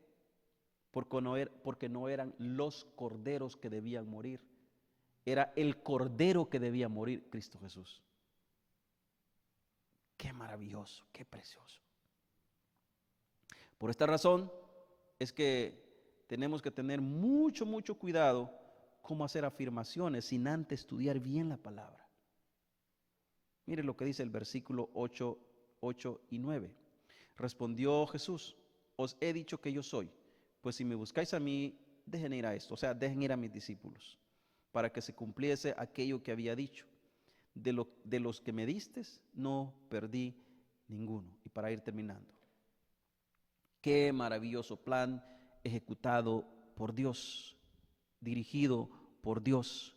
Speaker 1: Porque no eran los corderos que debían morir. Era el cordero que debía morir, Cristo Jesús. Qué maravilloso, qué precioso. Por esta razón es que tenemos que tener mucho cuidado cómo hacer afirmaciones sin antes estudiar bien la palabra. Mire lo que dice el versículo 8 y 9. Respondió Jesús: os he dicho que yo soy, pues si me buscáis a mí, dejen ir a esto, o sea, dejen ir a mis discípulos, para que se cumpliese aquello que había dicho: de los que me distes, no perdí ninguno. Y para ir terminando, qué maravilloso plan ejecutado por Dios, dirigido por Dios,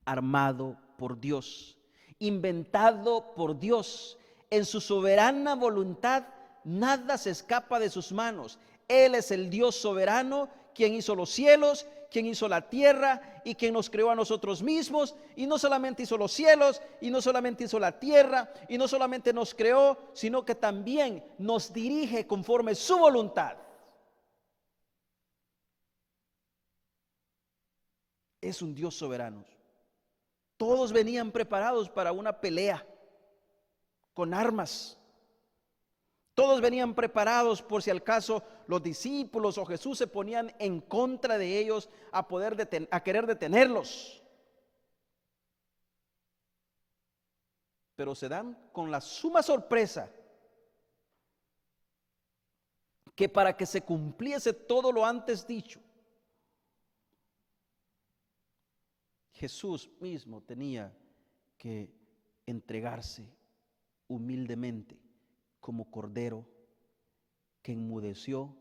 Speaker 1: armado por Dios, inventado por Dios. En su soberana voluntad, nada se escapa de sus manos. Él es el Dios soberano, quien hizo los cielos, quien hizo la tierra y quien nos creó a nosotros mismos. Y no solamente hizo los cielos, y no solamente hizo la tierra, y no solamente nos creó, sino que también nos dirige conforme su voluntad. Es un Dios soberano. Todos venían preparados para una pelea con armas. Todos venían preparados por si al caso los discípulos o Jesús se ponían en contra de ellos a querer detenerlos. Pero se dan con la suma sorpresa que para que se cumpliese todo lo antes dicho, Jesús mismo tenía que entregarse humildemente como cordero que enmudeció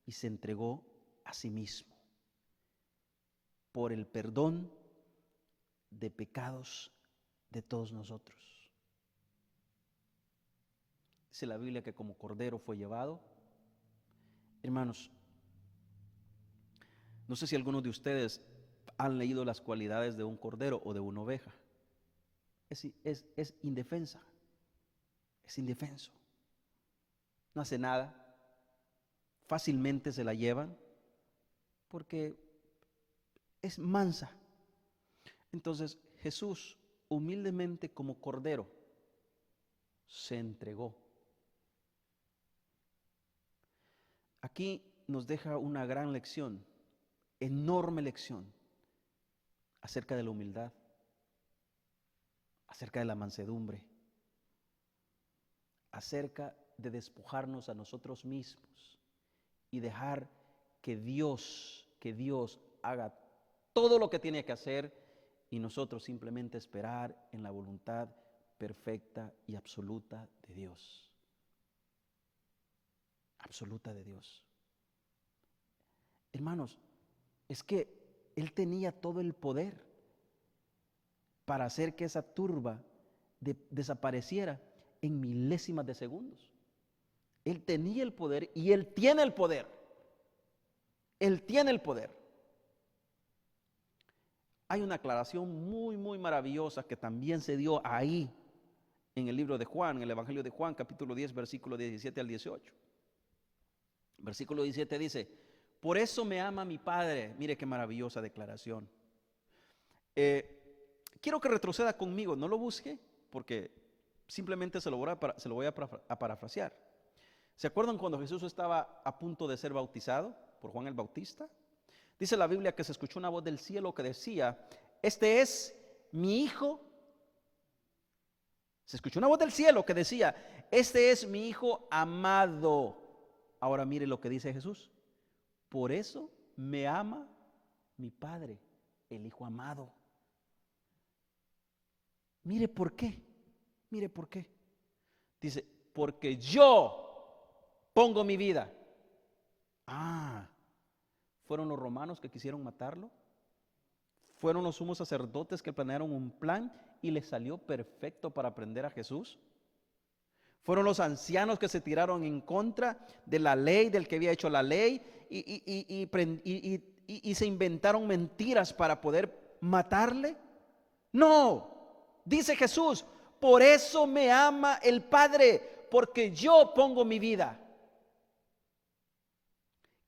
Speaker 1: y se entregó a sí mismo por el perdón de pecados de todos nosotros. Dice la Biblia que como cordero fue llevado. Hermanos, no sé si algunos de ustedes han leído las cualidades de un cordero o de una oveja. Es indefensa, es indefenso. No hace nada, fácilmente se la llevan porque es mansa. Entonces Jesús humildemente como cordero se entregó. Aquí nos deja una gran lección, enorme lección acerca de la humildad, acerca de la mansedumbre, acerca de despojarnos a nosotros mismos y dejar que Dios haga todo lo que tiene que hacer y nosotros simplemente esperar en la voluntad perfecta y absoluta de Dios. Absoluta de Dios. Hermanos, es que Él tenía todo el poder para hacer que esa turba desapareciera en milésimas de segundos. Él tenía el poder y Él tiene el poder. Él tiene el poder. Hay una aclaración muy, muy maravillosa que también se dio ahí en el libro de Juan, en el Evangelio de Juan, capítulo 10, versículo 17 al 18. Versículo 17 dice: por eso me ama mi Padre. Mire qué maravillosa declaración. Quiero que retroceda conmigo, no lo busque, porque simplemente se lo voy a parafrasear. ¿Se acuerdan cuando Jesús estaba a punto de ser bautizado por Juan el Bautista? Dice la Biblia que se escuchó una voz del cielo que decía: este es mi hijo. Se escuchó una voz del cielo que decía: este es mi hijo amado. Ahora mire lo que dice Jesús: por eso me ama mi Padre, el Hijo amado. Mire por qué. Mire por qué. Dice: porque yo pongo mi vida. ¿Fueron los romanos que quisieron matarlo? ¿Fueron los sumos sacerdotes que planearon un plan y les salió perfecto para prender a Jesús? ¿Fueron los ancianos que se tiraron en contra de la ley, del que había hecho la ley y se inventaron mentiras para poder matarle? No, dice Jesús: por eso me ama el Padre, porque yo pongo mi vida.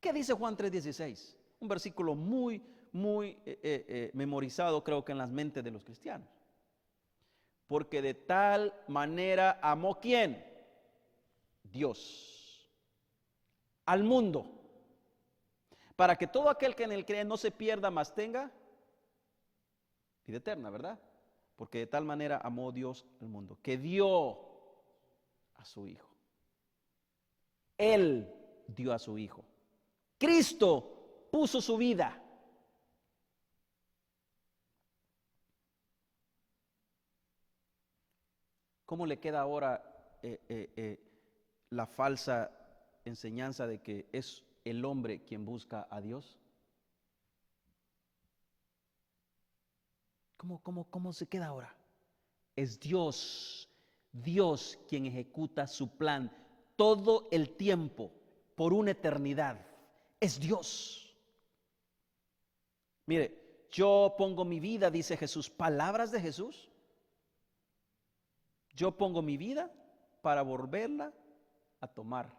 Speaker 1: ¿Qué dice Juan 3:16? Un versículo muy memorizado, creo que en las mentes de los cristianos. Porque de tal manera amó ¿quién? Dios al mundo, para que todo aquel que en él cree no se pierda, mas tenga vida eterna, ¿verdad? Porque de tal manera amó Dios al mundo, que dio a su Hijo. Él dio a su Hijo. Cristo puso su vida. ¿Cómo le queda ahora la falsa enseñanza de que es el hombre quien busca a Dios? ¿Cómo se queda ahora? Es Dios quien ejecuta su plan todo el tiempo, por una eternidad. Es Dios. Mire, yo pongo mi vida, dice Jesús, palabras de Jesús. Yo pongo mi vida para volverla a tomar.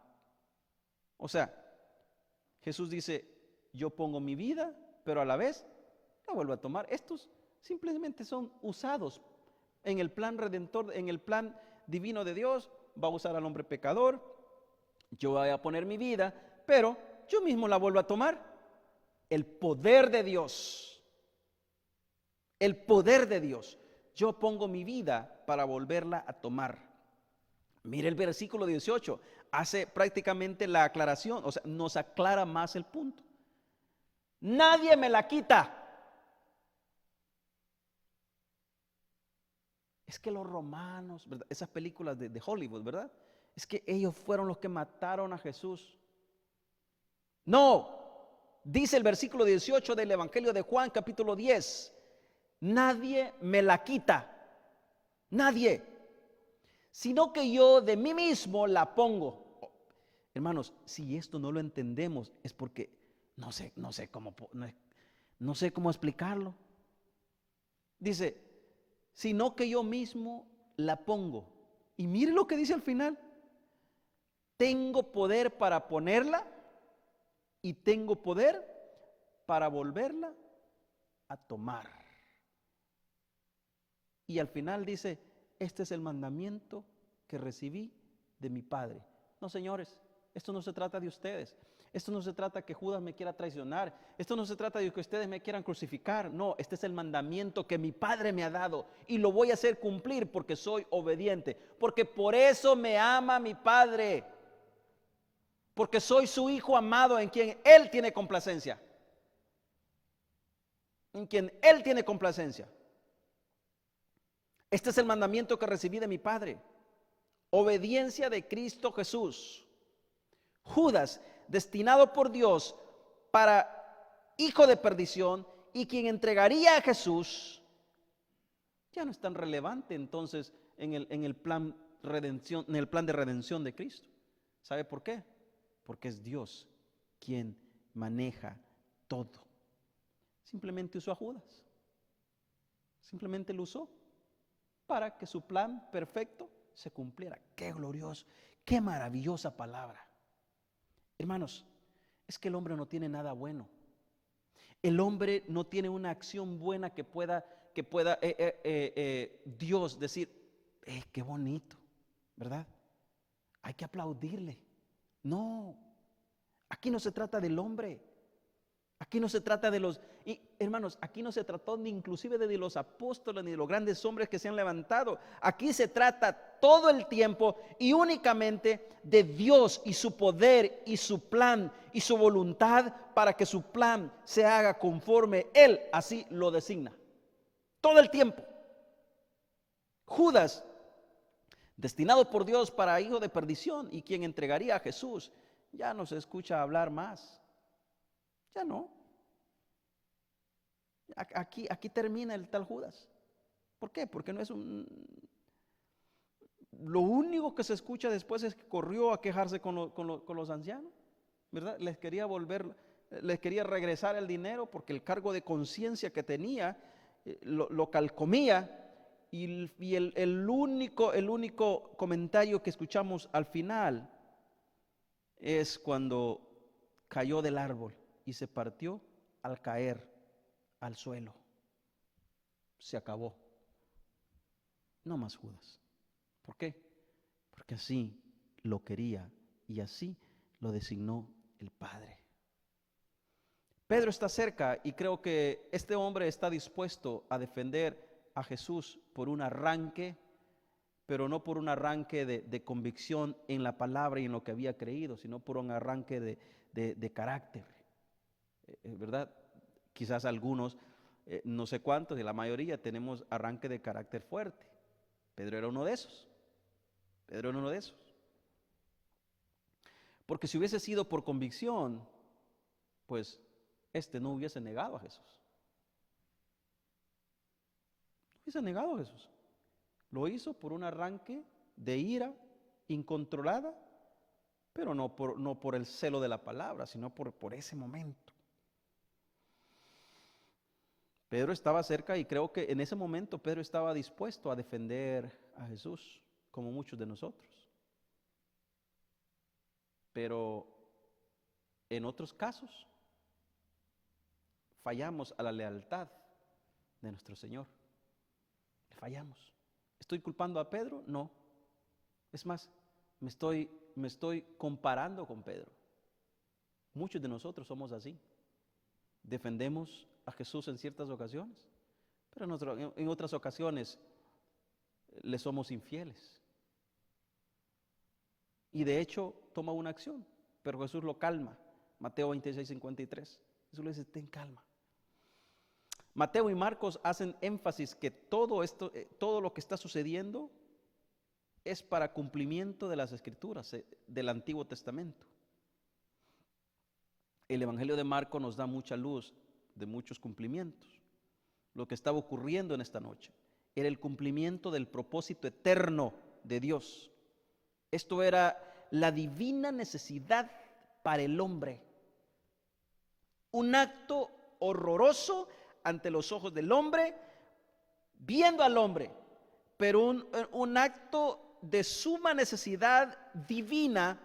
Speaker 1: O sea, Jesús dice: yo pongo mi vida, pero a la vez la vuelvo a tomar. Estos simplemente son usados en el plan redentor, en el plan divino de Dios. Va a usar al hombre pecador. Yo voy a poner mi vida, pero yo mismo la vuelvo a tomar. El poder de Dios. El poder de Dios. Yo pongo mi vida para volverla a tomar. Mire el versículo 18. Hace prácticamente la aclaración, o sea, nos aclara más el punto. Nadie me la quita. es que los romanos, ¿verdad? Esas películas de Hollywood, ¿verdad? Es que ellos fueron los que mataron a Jesús. No, dice el versículo 18 del Evangelio de Juan, capítulo 10, nadie me la quita, nadie, sino que yo de mí mismo la pongo. Hermanos, si esto no lo entendemos es porque no sé cómo explicarlo. Dice, sino que yo mismo la pongo. Y mire lo que dice al final. Tengo poder para ponerla y tengo poder para volverla a tomar. Y al final dice, este es el mandamiento que recibí de mi Padre. No, señores, esto no se trata de ustedes. Esto no se trata que Judas me quiera traicionar. Esto no se trata de que ustedes me quieran crucificar. No, este es el mandamiento que mi Padre me ha dado y lo voy a hacer cumplir porque soy obediente. Porque por eso me ama mi Padre. Porque soy su Hijo amado en quien Él tiene complacencia. En quien Él tiene complacencia. Este es el mandamiento que recibí de mi Padre. Obediencia de Cristo Jesús. Judas, destinado por Dios para hijo de perdición y quien entregaría a Jesús, ya no es tan relevante entonces en el plan de redención de Cristo. ¿Sabe por qué? Porque es Dios quien maneja todo. Simplemente usó a Judas. Simplemente lo usó para que su plan perfecto se cumpliera. Qué glorioso, qué maravillosa palabra. Hermanos, es que el hombre no tiene nada bueno. El hombre no tiene una acción buena que pueda Dios decir, qué bonito, ¿verdad? Hay que aplaudirle. No, aquí no se trata del hombre. Aquí no se trata de los, y hermanos, aquí no se trató ni inclusive de los apóstoles ni de los grandes hombres que se han levantado. Aquí se trata todo el tiempo y únicamente de Dios y su poder y su plan y su voluntad para que su plan se haga conforme Él así lo designa. Todo el tiempo. Judas, destinado por Dios para hijo de perdición y quien entregaría a Jesús, ya no se escucha hablar más. Ya no. Aquí termina el tal Judas. ¿Por qué? Porque no es lo único que se escucha después es que corrió a quejarse con los ancianos, ¿verdad? Les quería regresar el dinero porque el cargo de conciencia que tenía lo calcomía. Y el único comentario que escuchamos al final es cuando cayó del árbol y se partió al caer al suelo. Se acabó. No más Judas. ¿Por qué? Porque así lo quería y así lo designó el Padre. Pedro está cerca y creo que este hombre está dispuesto a defender a Jesús por un arranque, pero no por un arranque de convicción en la palabra y en lo que había creído, sino por un arranque de carácter. ¿Verdad? Quizás algunos, no sé cuántos, y la mayoría tenemos arranque de carácter fuerte. Pedro era uno de esos. Pedro era uno de esos. Porque si hubiese sido por convicción, pues no hubiese negado a Jesús. No hubiese negado a Jesús. Lo hizo por un arranque de ira incontrolada, pero no por el celo de la palabra, sino por ese momento. Pedro estaba cerca y creo que en ese momento Pedro estaba dispuesto a defender a Jesús, como muchos de nosotros. Pero en otros casos fallamos a la lealtad de nuestro Señor. Le fallamos. ¿Estoy culpando a Pedro? No. Es más, me estoy comparando con Pedro. Muchos de nosotros somos así. Defendemos a Jesús en ciertas ocasiones, pero en otras ocasiones le somos infieles. Y de hecho toma una acción, pero Jesús lo calma. Mateo 26:53. Jesús le dice, ten calma. Mateo y Marcos hacen énfasis que todo esto, todo lo que está sucediendo es para cumplimiento de las escrituras del Antiguo Testamento. El Evangelio de Marcos nos da mucha luz de muchos cumplimientos. Lo que estaba ocurriendo en esta noche era el cumplimiento del propósito eterno de Dios. Esto era la divina necesidad para el hombre. Un acto horroroso ante los ojos del hombre, viendo al hombre, pero un acto de suma necesidad divina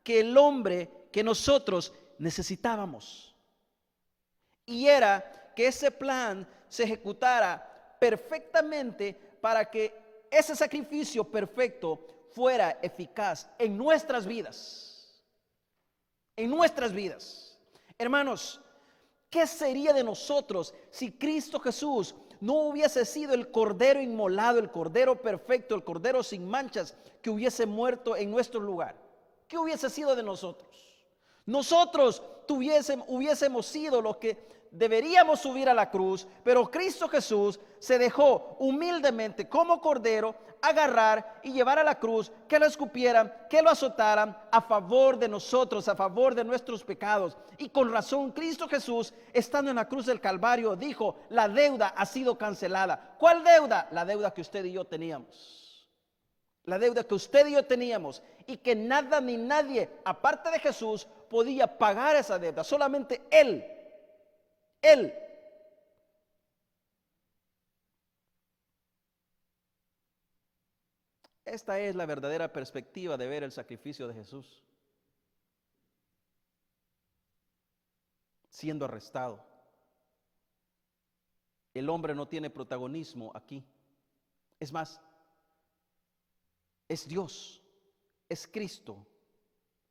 Speaker 1: que el hombre, que nosotros necesitábamos. Y era que ese plan se ejecutara perfectamente para que ese sacrificio perfecto fuera eficaz en nuestras vidas. En nuestras vidas. Hermanos, ¿qué sería de nosotros si Cristo Jesús no hubiese sido el Cordero inmolado, el Cordero perfecto, el Cordero sin manchas que hubiese muerto en nuestro lugar? ¿Qué hubiese sido de nosotros? Nosotros hubiésemos sido los que deberíamos subir a la cruz, pero Cristo Jesús se dejó humildemente como Cordero agarrar y llevar a la cruz, que lo escupieran, que lo azotaran a favor de nosotros, a favor de nuestros pecados. Y con razón Cristo Jesús, estando en la cruz del Calvario, dijo: la deuda ha sido cancelada. ¿Cuál deuda? La deuda que usted y yo teníamos. La deuda que usted y yo teníamos, y que nada ni nadie aparte de Jesús podía pagar esa deuda. Solamente Él. Esta es la verdadera perspectiva de ver el sacrificio de Jesús. Siendo arrestado. El hombre no tiene protagonismo aquí. Es más, es Dios, es Cristo.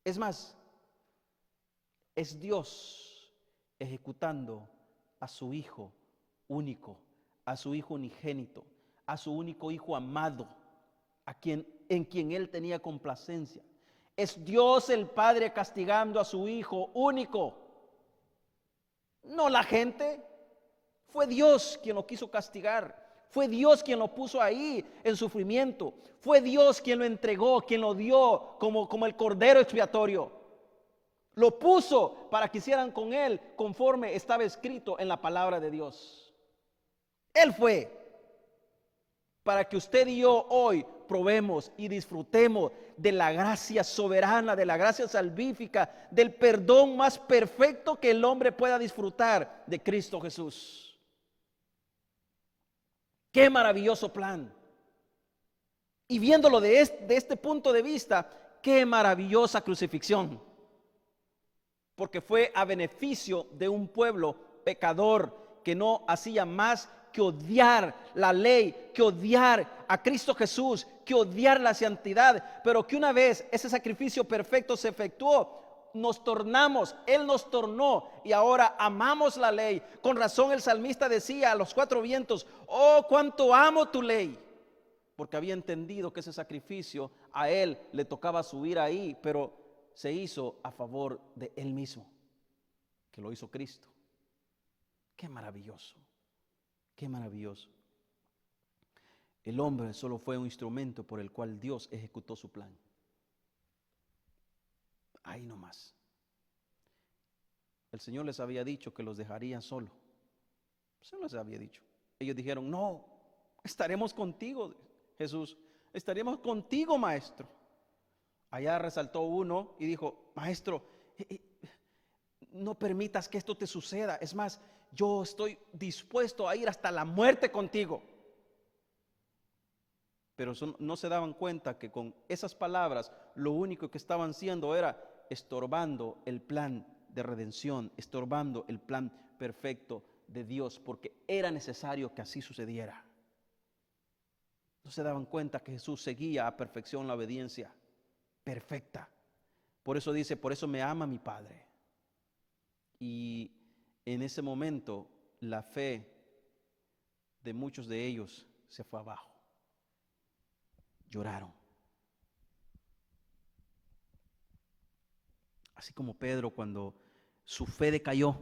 Speaker 1: Es más, es Dios ejecutando a su Hijo único, a su Hijo unigénito, a su único Hijo amado, en quien Él tenía complacencia. Es Dios el Padre castigando a su Hijo único. No la gente. Fue Dios quien lo quiso castigar. Fue Dios quien lo puso ahí en sufrimiento. Fue Dios quien lo entregó, quien lo dio como el cordero expiatorio. Lo puso para que hicieran con Él conforme estaba escrito en la palabra de Dios. Él fue para que usted y yo hoy probemos y disfrutemos de la gracia soberana, de la gracia salvífica, del perdón más perfecto que el hombre pueda disfrutar, de Cristo Jesús. ¡Qué maravilloso plan! Y viéndolo de este punto de vista, ¡qué maravillosa crucifixión! Porque fue a beneficio de un pueblo pecador que no hacía más que odiar la ley, que odiar a Cristo Jesús, que odiar la santidad, pero que una vez ese sacrificio perfecto se efectuó, nos tornamos, Él nos tornó y ahora amamos la ley. Con razón el salmista decía a los cuatro vientos: oh, cuánto amo tu ley, porque había entendido que ese sacrificio a Él le tocaba subir ahí, pero se hizo a favor de Él mismo, que lo hizo Cristo. Qué maravilloso. Qué maravilloso. El hombre solo fue un instrumento por el cual Dios ejecutó su plan. Ahí nomás. El Señor les había dicho que los dejaría solo. El Señor les había dicho. Ellos dijeron: no, estaremos contigo, Jesús. Estaremos contigo, Maestro. Allá resaltó uno y dijo: Maestro, no permitas que esto te suceda. Es más, yo estoy dispuesto a ir hasta la muerte contigo. Pero no se daban cuenta que con esas palabras lo único que estaban haciendo era estorbando el plan de redención, estorbando el plan perfecto de Dios, porque era necesario que así sucediera. No se daban cuenta que Jesús seguía a perfección la obediencia perfecta. Por eso dice: por eso me ama mi Padre. Y en ese momento la fe de muchos de ellos se fue abajo. Lloraron. Así como Pedro, cuando su fe decayó,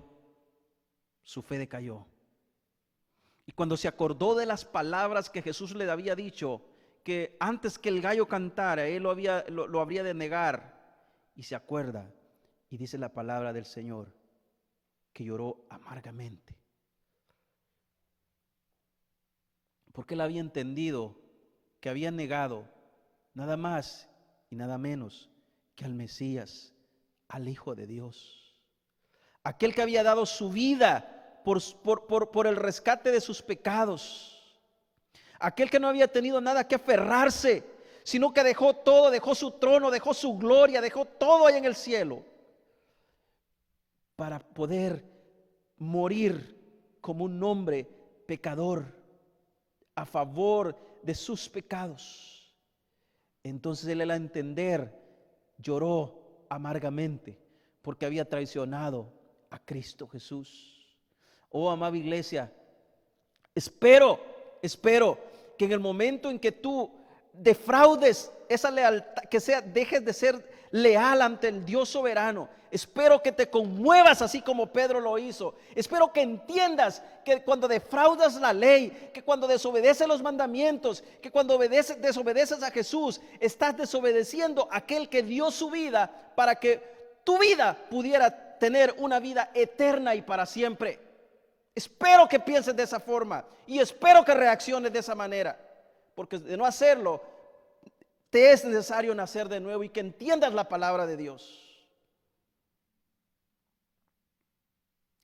Speaker 1: Y cuando se acordó de las palabras que Jesús le había dicho, que antes que el gallo cantara, él lo habría de negar, y se acuerda, y dice la palabra del Señor, que lloró amargamente. Porque él había entendido que había negado nada más y nada menos que al Mesías, al Hijo de Dios. Aquel que había dado su vida por el rescate de sus pecados. Aquel que no había tenido nada que aferrarse, sino que dejó todo, dejó su trono, dejó su gloria, dejó todo ahí en el cielo, para poder morir como un hombre pecador a favor de sus pecados. Entonces él, al entender, lloró amargamente porque había traicionado a Cristo Jesús. Oh, amada iglesia, espero que en el momento en que tú defraudes esa lealtad, dejes de ser leal ante el Dios soberano, espero que te conmuevas así como Pedro lo hizo. Espero que entiendas que cuando defraudas la ley, que cuando desobedeces los mandamientos, que cuando desobedeces a Jesús, estás desobedeciendo a aquel que dio su vida para que tu vida pudiera tener una vida eterna y para siempre. Espero que pienses de esa forma y espero que reacciones de esa manera, porque de no hacerlo, te es necesario nacer de nuevo y que entiendas la palabra de Dios.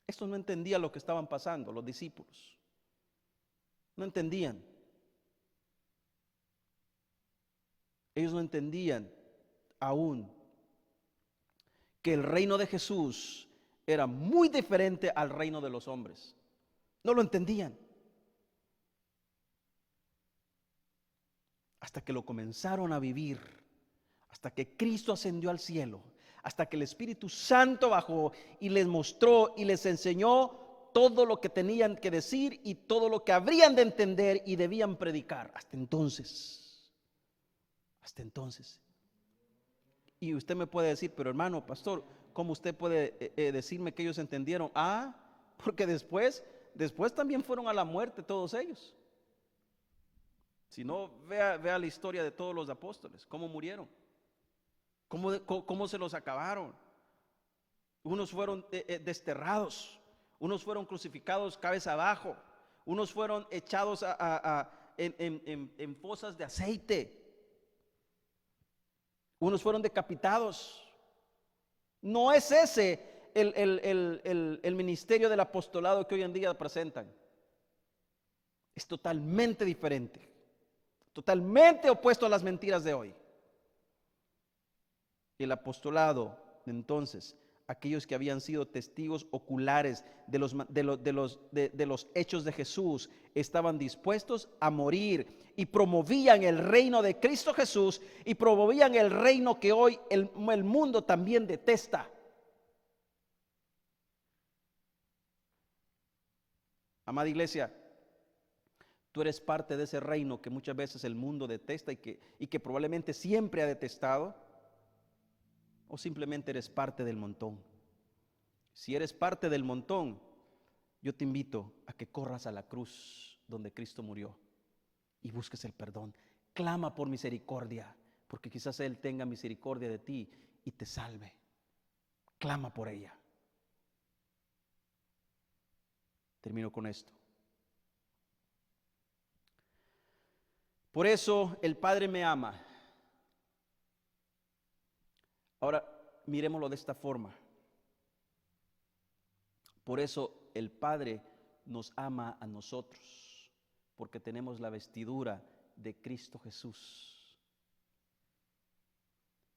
Speaker 1: Estos no entendían lo que estaban pasando, los discípulos. No entendían. Ellos no entendían aún que el reino de Jesús era muy diferente al reino de los hombres. No lo entendían. Hasta que lo comenzaron a vivir, hasta que Cristo ascendió al cielo, hasta que el Espíritu Santo bajó y les mostró y les enseñó todo lo que tenían que decir y todo lo que habrían de entender y debían predicar. Hasta entonces. Y usted me puede decir, pero hermano, pastor, ¿cómo usted puede decirme que ellos entendieron? Porque después también fueron a la muerte todos ellos. Si no, vea la historia de todos los apóstoles, cómo murieron, cómo se los acabaron. Unos fueron desterrados, unos fueron crucificados cabeza abajo, unos fueron echados en fosas de aceite, unos fueron decapitados. No es ese el ministerio del apostolado que hoy en día presentan. Es totalmente diferente. Totalmente opuesto a las mentiras de hoy. El apostolado, entonces, aquellos que habían sido testigos oculares de los hechos de Jesús, estaban dispuestos a morir y promovían el reino de Cristo Jesús y promovían el reino que hoy el mundo también detesta. Amada iglesia, tú eres parte de ese reino que muchas veces el mundo detesta y que probablemente siempre ha detestado, o simplemente eres parte del montón. Si eres parte del montón, yo te invito a que corras a la cruz donde Cristo murió y busques el perdón. Clama por misericordia, porque quizás Él tenga misericordia de ti y te salve. Clama por ella. Termino con esto. Por eso el Padre me ama. Ahora miremoslo de esta forma. Por eso el Padre nos ama a nosotros, porque tenemos la vestidura de Cristo Jesús.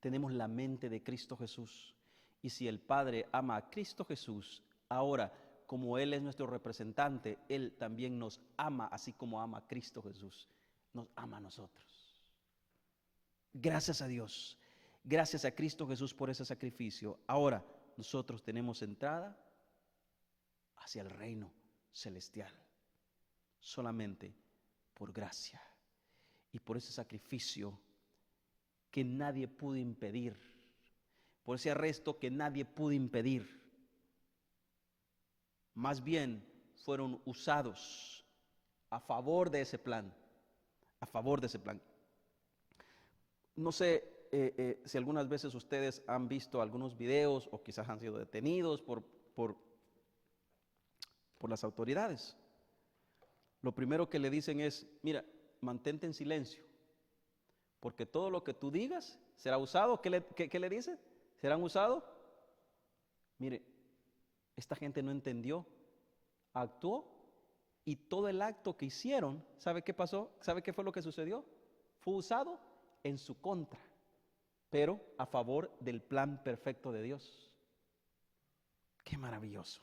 Speaker 1: Tenemos la mente de Cristo Jesús. Y si el Padre ama a Cristo Jesús, ahora, como Él es nuestro representante, Él también nos ama, así como ama a Cristo Jesús. Nos ama a nosotros. Gracias a Dios, gracias a Cristo Jesús por ese sacrificio. Ahora nosotros tenemos entrada hacia el reino celestial, solamente por gracia y por ese sacrificio que nadie pudo impedir, por ese arresto que nadie pudo impedir. Más bien fueron usados a favor de ese plan, a favor de ese plan. No sé si algunas veces ustedes han visto algunos videos o quizás han sido detenidos por las autoridades. Lo primero que le dicen es, mira, mantente en silencio, porque todo lo que tú digas será usado. ¿Qué le dice? ¿Serán usados? Mire, esta gente no entendió, actuó, y todo el acto que hicieron, ¿sabe qué pasó? ¿Sabe qué fue lo que sucedió? Fue usado en su contra, pero a favor del plan perfecto de Dios. ¡Qué maravilloso!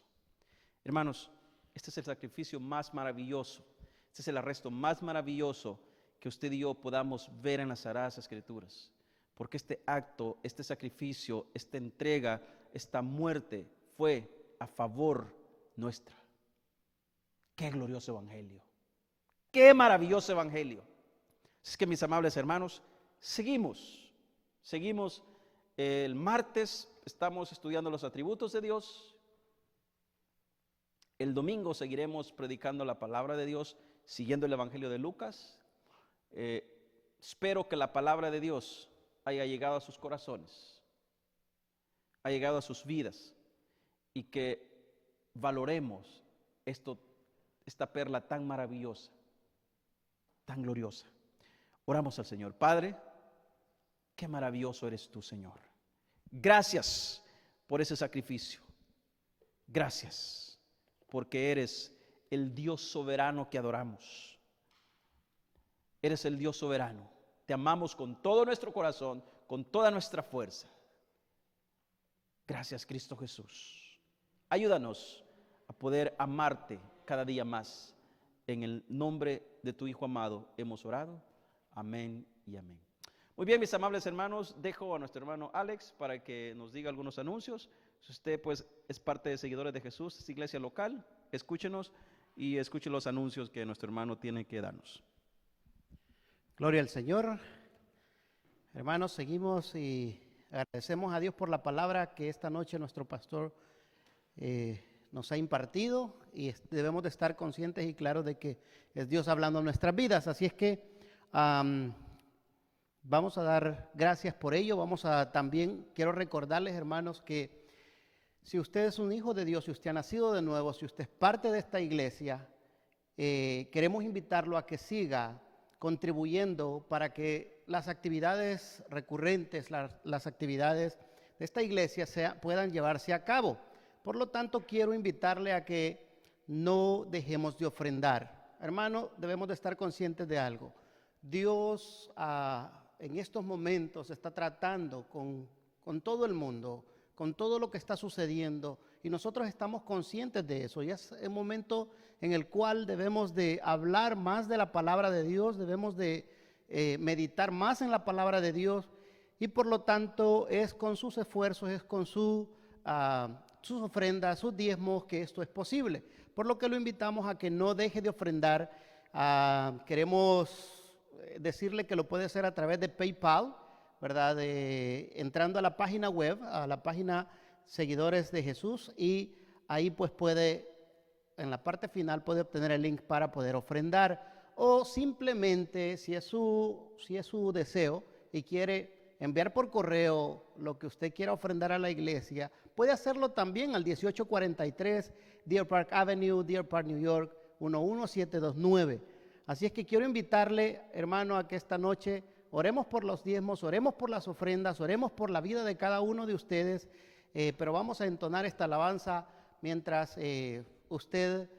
Speaker 1: Hermanos, este es el sacrificio más maravilloso, este es el arresto más maravilloso que usted y yo podamos ver en las Sagradas Escrituras, porque este acto, este sacrificio, esta entrega, esta muerte fue a favor nuestra. ¡Qué glorioso evangelio! ¡Qué maravilloso evangelio! Es que, mis amables hermanos, seguimos el martes, estamos estudiando los atributos de Dios. El domingo seguiremos predicando la palabra de Dios, siguiendo el evangelio de Lucas. Espero que la palabra de Dios haya llegado a sus corazones, haya llegado a sus vidas, y que valoremos esta perla tan maravillosa, tan gloriosa. Oramos al Señor. Padre, qué maravilloso eres tú, Señor. Gracias por ese sacrificio. Gracias, porque eres el Dios soberano que adoramos. Eres el Dios soberano. Te amamos con todo nuestro corazón, con toda nuestra fuerza. Gracias, Cristo Jesús. Ayúdanos a poder amarte cada día más. En el nombre de tu Hijo amado hemos orado. Amén y amén. Muy bien, mis amables hermanos, dejo a nuestro hermano Alex para que nos diga algunos anuncios. Si usted pues es parte de Seguidores de Jesús, es iglesia local, escúchenos y escuche los anuncios que nuestro hermano tiene que darnos.
Speaker 2: Gloria al Señor. Hermanos, seguimos y agradecemos a Dios por la palabra que esta noche nuestro pastor nos ha impartido, y debemos de estar conscientes y claros de que es Dios hablando en nuestras vidas. Así es que vamos a dar gracias por ello. También quiero recordarles, hermanos, que si usted es un hijo de Dios, si usted ha nacido de nuevo, si usted es parte de esta iglesia, queremos invitarlo a que siga contribuyendo para que las actividades recurrentes, las actividades de esta iglesia puedan llevarse a cabo. Por lo tanto, quiero invitarle a que no dejemos de ofrendar. Hermano, debemos de estar conscientes de algo. Dios en estos momentos está tratando con todo el mundo, con todo lo que está sucediendo, y nosotros estamos conscientes de eso. Y es el momento en el cual debemos de hablar más de la palabra de Dios, debemos de meditar más en la palabra de Dios, y por lo tanto es con sus esfuerzos, es con sus ofrendas, sus diezmos, que esto es posible. Por lo que lo invitamos a que no deje de ofrendar. Queremos decirle que lo puede hacer a través de PayPal, ¿verdad? Entrando a la página web, a la página Seguidores de Jesús, y ahí pues en la parte final puede obtener el link para poder ofrendar, o simplemente si es su deseo y quiere enviar por correo lo que usted quiera ofrendar a la iglesia, puede hacerlo también al 1843 Deer Park Avenue, Deer Park, New York, 11729. Así es que quiero invitarle, hermano, a que esta noche oremos por los diezmos, oremos por las ofrendas, oremos por la vida de cada uno de ustedes, pero vamos a entonar esta alabanza mientras usted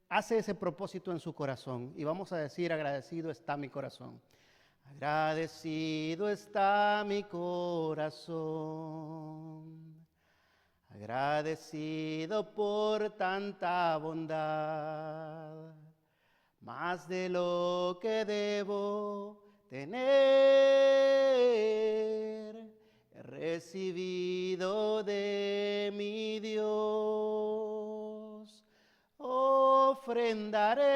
Speaker 2: hace ese propósito en su corazón, y vamos a decir: agradecido está mi corazón. Agradecido está mi corazón, agradecido por tanta bondad, más de lo que debo tener, he recibido de mi Dios. Ofrendaré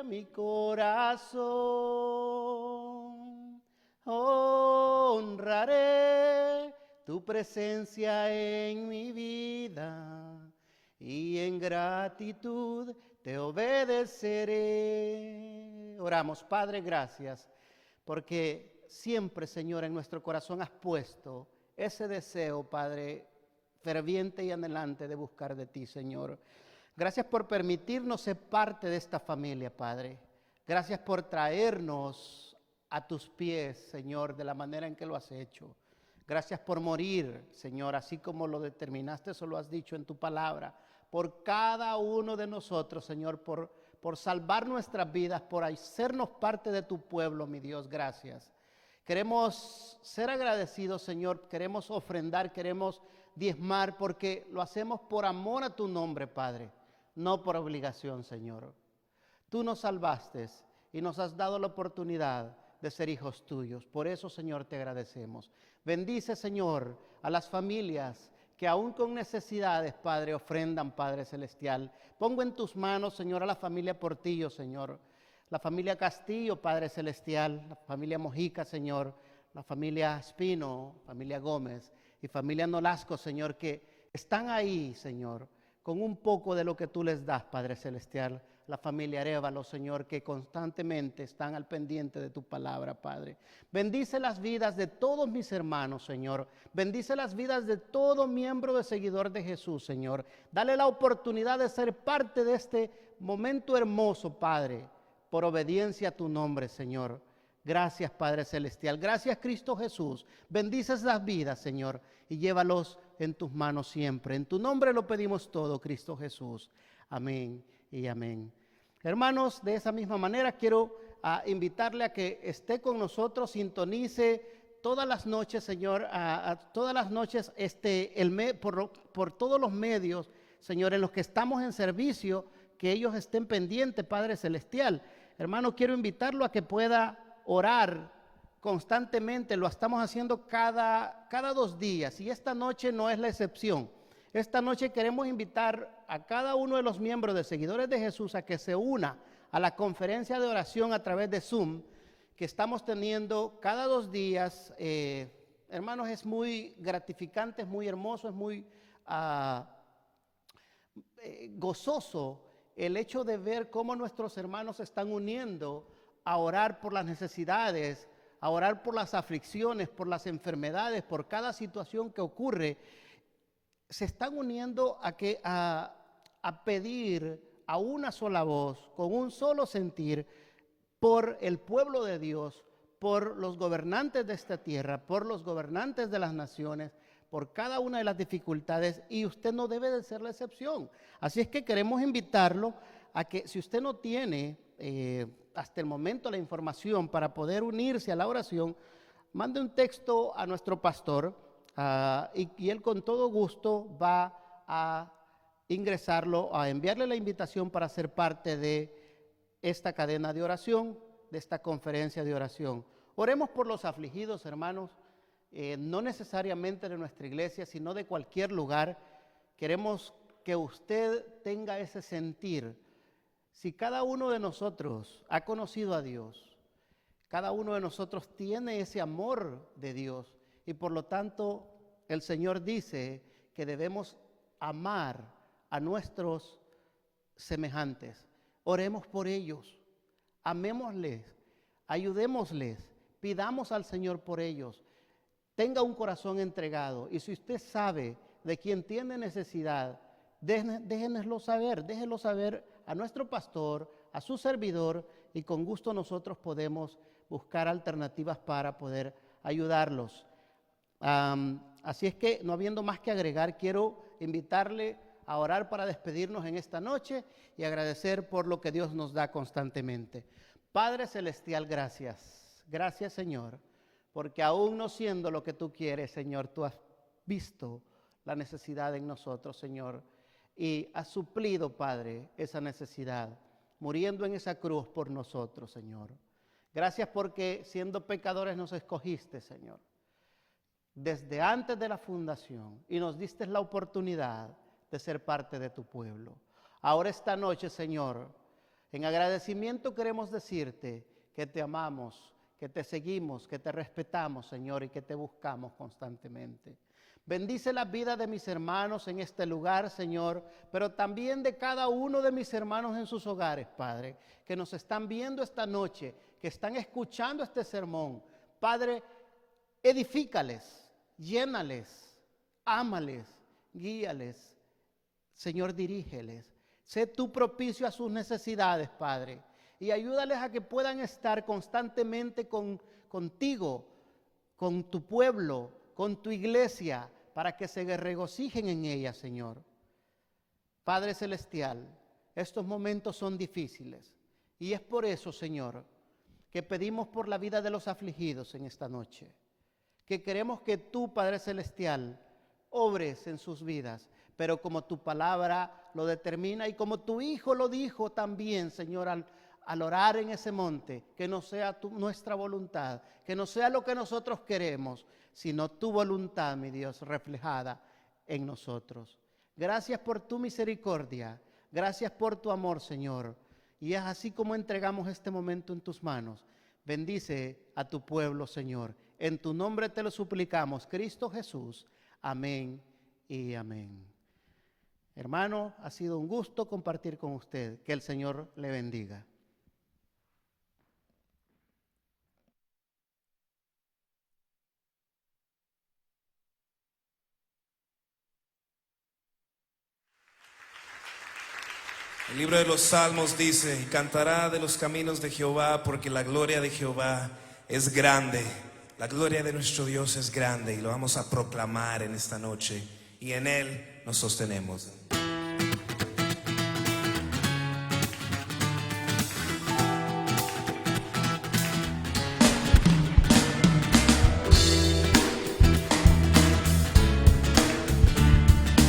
Speaker 2: mi corazón, honraré tu presencia en mi vida, y en gratitud te obedeceré. Oramos, Padre, gracias, porque siempre, Señor, en nuestro corazón has puesto ese deseo, Padre, ferviente y anhelante de buscar de ti, Señor. Gracias por permitirnos ser parte de esta familia, Padre. Gracias por traernos a tus pies, Señor, de la manera en que lo has hecho. Gracias por morir, Señor, así como lo determinaste, eso lo has dicho en tu palabra, por cada uno de nosotros, Señor, por salvar nuestras vidas, por hacernos parte de tu pueblo, mi Dios, gracias. Queremos ser agradecidos, Señor, queremos ofrendar, queremos diezmar, porque lo hacemos por amor a tu nombre, Padre, no por obligación, Señor. Tú nos salvaste y nos has dado la oportunidad de ser hijos tuyos. Por eso, Señor, te agradecemos. Bendice, Señor, a las familias que aún con necesidades, Padre, ofrendan, Padre Celestial. Pongo en tus manos, Señor, a la familia Portillo, Señor. La familia Castillo, Padre Celestial. La familia Mojica, Señor. La familia Espino, familia Gómez y familia Nolasco, Señor, que están ahí, Señor, con un poco de lo que tú les das, Padre Celestial. La familia Arévalo, Señor, que constantemente están al pendiente de tu palabra, Padre. Bendice las vidas de todos mis hermanos, Señor. Bendice las vidas de todo miembro de seguidor de Jesús, Señor. Dale la oportunidad de ser parte de este momento hermoso, Padre, por obediencia a tu nombre, Señor. Gracias, Padre Celestial. Gracias, Cristo Jesús. Bendice esas vidas, Señor, y llévalos en tus manos siempre. En tu nombre lo pedimos todo, Cristo Jesús. Amén y amén. Hermanos, de esa misma manera quiero invitarle a que esté con nosotros, sintonice todas las noches, Señor, todas las noches por todos los medios, Señor, en los que estamos en servicio, que ellos estén pendientes, Padre Celestial. Hermano, quiero invitarlo a que pueda orar constantemente. Lo estamos haciendo cada 2 días y esta noche no es la excepción. Esta noche queremos invitar a cada uno de los miembros de Seguidores de Jesús a que se una a la conferencia de oración a través de Zoom que estamos teniendo cada 2 días. Hermanos, es muy gratificante, es muy hermoso, es muy gozoso el hecho de ver cómo nuestros hermanos se están uniendo a orar por las necesidades, a orar por las aflicciones, por las enfermedades, por cada situación que ocurre. Se están uniendo a pedir a una sola voz, con un solo sentir, por el pueblo de Dios, por los gobernantes de esta tierra, por los gobernantes de las naciones, por cada una de las dificultades, y usted no debe de ser la excepción. Así es que queremos invitarlo a que, si usted no tiene hasta el momento la información para poder unirse a la oración, mande un texto a nuestro pastor y él con todo gusto va a ingresarlo, a enviarle la invitación para ser parte de esta cadena de oración, de esta conferencia de oración. Oremos por los afligidos, hermanos, no necesariamente de nuestra iglesia, sino de cualquier lugar. Queremos que usted tenga ese sentir. Si cada uno de nosotros ha conocido a Dios, cada uno de nosotros tiene ese amor de Dios, y por lo tanto el Señor dice que debemos amar a nuestros semejantes. Oremos por ellos, amémosles, ayudémosles, pidamos al Señor por ellos. Tenga un corazón entregado, y si usted sabe de quien tiene necesidad, déjenoslo saber, déjenlo saber a nuestro pastor, a su servidor, y con gusto nosotros podemos buscar alternativas para poder ayudarlos. Así es que, no habiendo más que agregar, quiero invitarle a orar para despedirnos en esta noche y agradecer por lo que Dios nos da constantemente. Padre Celestial, gracias. Gracias, Señor, porque aún no siendo lo que tú quieres, Señor, tú has visto la necesidad en nosotros, Señor, y has suplido, Padre, esa necesidad, muriendo en esa cruz por nosotros, Señor. Gracias porque siendo pecadores nos escogiste, Señor, desde antes de la fundación, y nos diste la oportunidad de ser parte de tu pueblo. Ahora esta noche, Señor, en agradecimiento queremos decirte que te amamos, que te seguimos, que te respetamos, Señor, y que te buscamos constantemente. Bendice la vida de mis hermanos en este lugar, Señor, pero también de cada uno de mis hermanos en sus hogares, Padre, que nos están viendo esta noche, que están escuchando este sermón. Padre, edifícales, llénales, ámales, guíales. Señor, dirígeles. Sé tú propicio a sus necesidades, Padre, y ayúdales a que puedan estar constantemente contigo, con tu pueblo, con tu iglesia, para que se regocijen en ella, Señor. Padre Celestial, estos momentos son difíciles, y es por eso, Señor, que pedimos por la vida de los afligidos en esta noche, que queremos que tú, Padre Celestial, obres en sus vidas, pero como tu palabra lo determina y como tu Hijo lo dijo también, Señor, al orar en ese monte, que no sea nuestra voluntad, que no sea lo que nosotros queremos, sino tu voluntad, mi Dios, reflejada en nosotros. Gracias por tu misericordia, gracias por tu amor, Señor. Y es así como entregamos este momento en tus manos. Bendice a tu pueblo, Señor. En tu nombre te lo suplicamos, Cristo Jesús. Amén y amén. Hermano, ha sido un gusto compartir con usted. Que el Señor le bendiga.
Speaker 3: El libro de los Salmos dice: y cantará de los caminos de Jehová, porque la gloria de Jehová es grande. La gloria de nuestro Dios es grande, y lo vamos a proclamar en esta noche, y en Él nos sostenemos.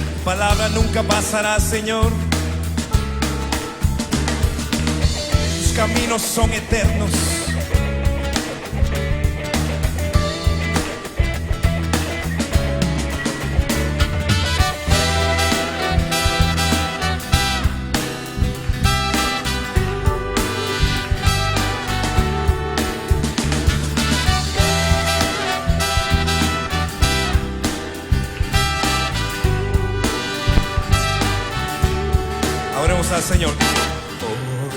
Speaker 3: Tu palabra nunca pasará, Señor. Tus caminos son eternos. Oremos al Señor.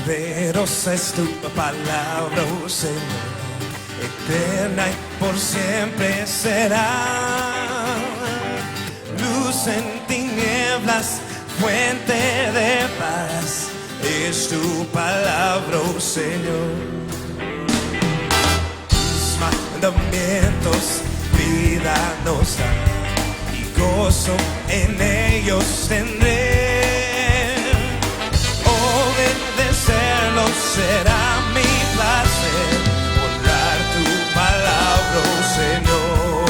Speaker 3: Poderosa es tu palabra, oh Señor, eterna y por siempre será. Luz en tinieblas, fuente de paz, es tu palabra, oh Señor. Tus mandamientos vida nos da, y gozo en ellos tendré. Obedecerlo será mi placer, honrar tu palabra, oh Señor.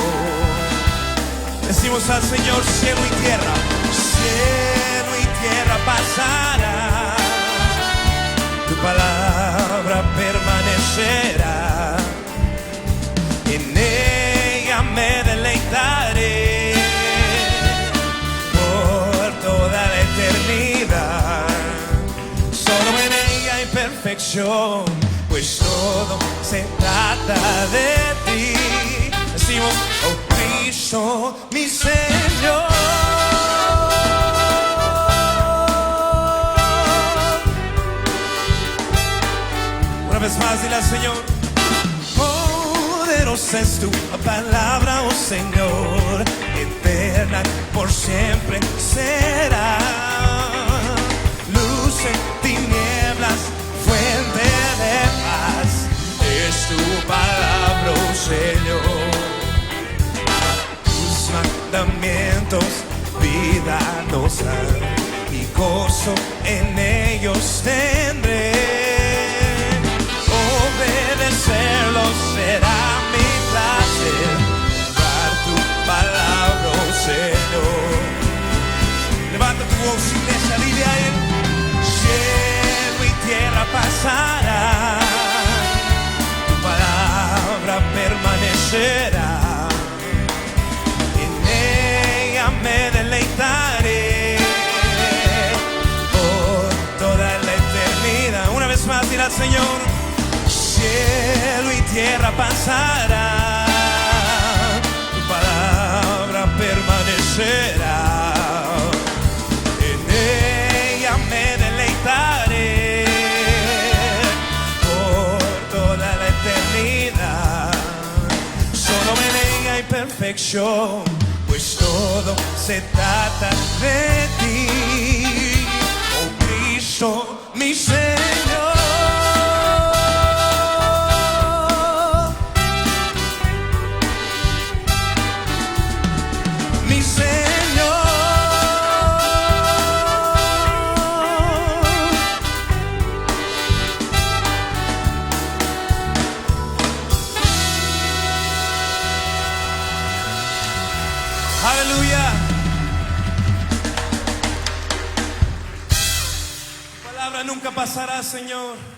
Speaker 3: Decimos al Señor: cielo y tierra pasará, tu palabra permanecerá, en ella me deleitaré por toda la eternidad. Solo en ella hay perfección, pues todo se trata de ti. Decimos: oh Cristo, mi Señor. Una vez más, dile al Señor: poderosa es tu palabra, oh Señor, eterna por siempre será. Luz en tinieblas, fuente de paz, es tu palabra, oh Señor. Tus mandamientos vida nos dan, y gozo en ellos tendré. Obedecerlo será mi placer, dar tu palabra, oh Señor. Levanta tu voz, iglesia, dile a Él: cielo y tierra pasará, tu palabra permanecerá, en ella me deleitaré por toda la eternidad. Una vez más, dile al Señor: cielo y tierra pasará, tu palabra permanecerá, será. En ella me deleitaré por toda la eternidad. Solo en ella hay perfección, pues todo se trata de ti, oh Cristo, mi Señor. Mi Señor. Aleluya. Tu palabra nunca pasará, Señor.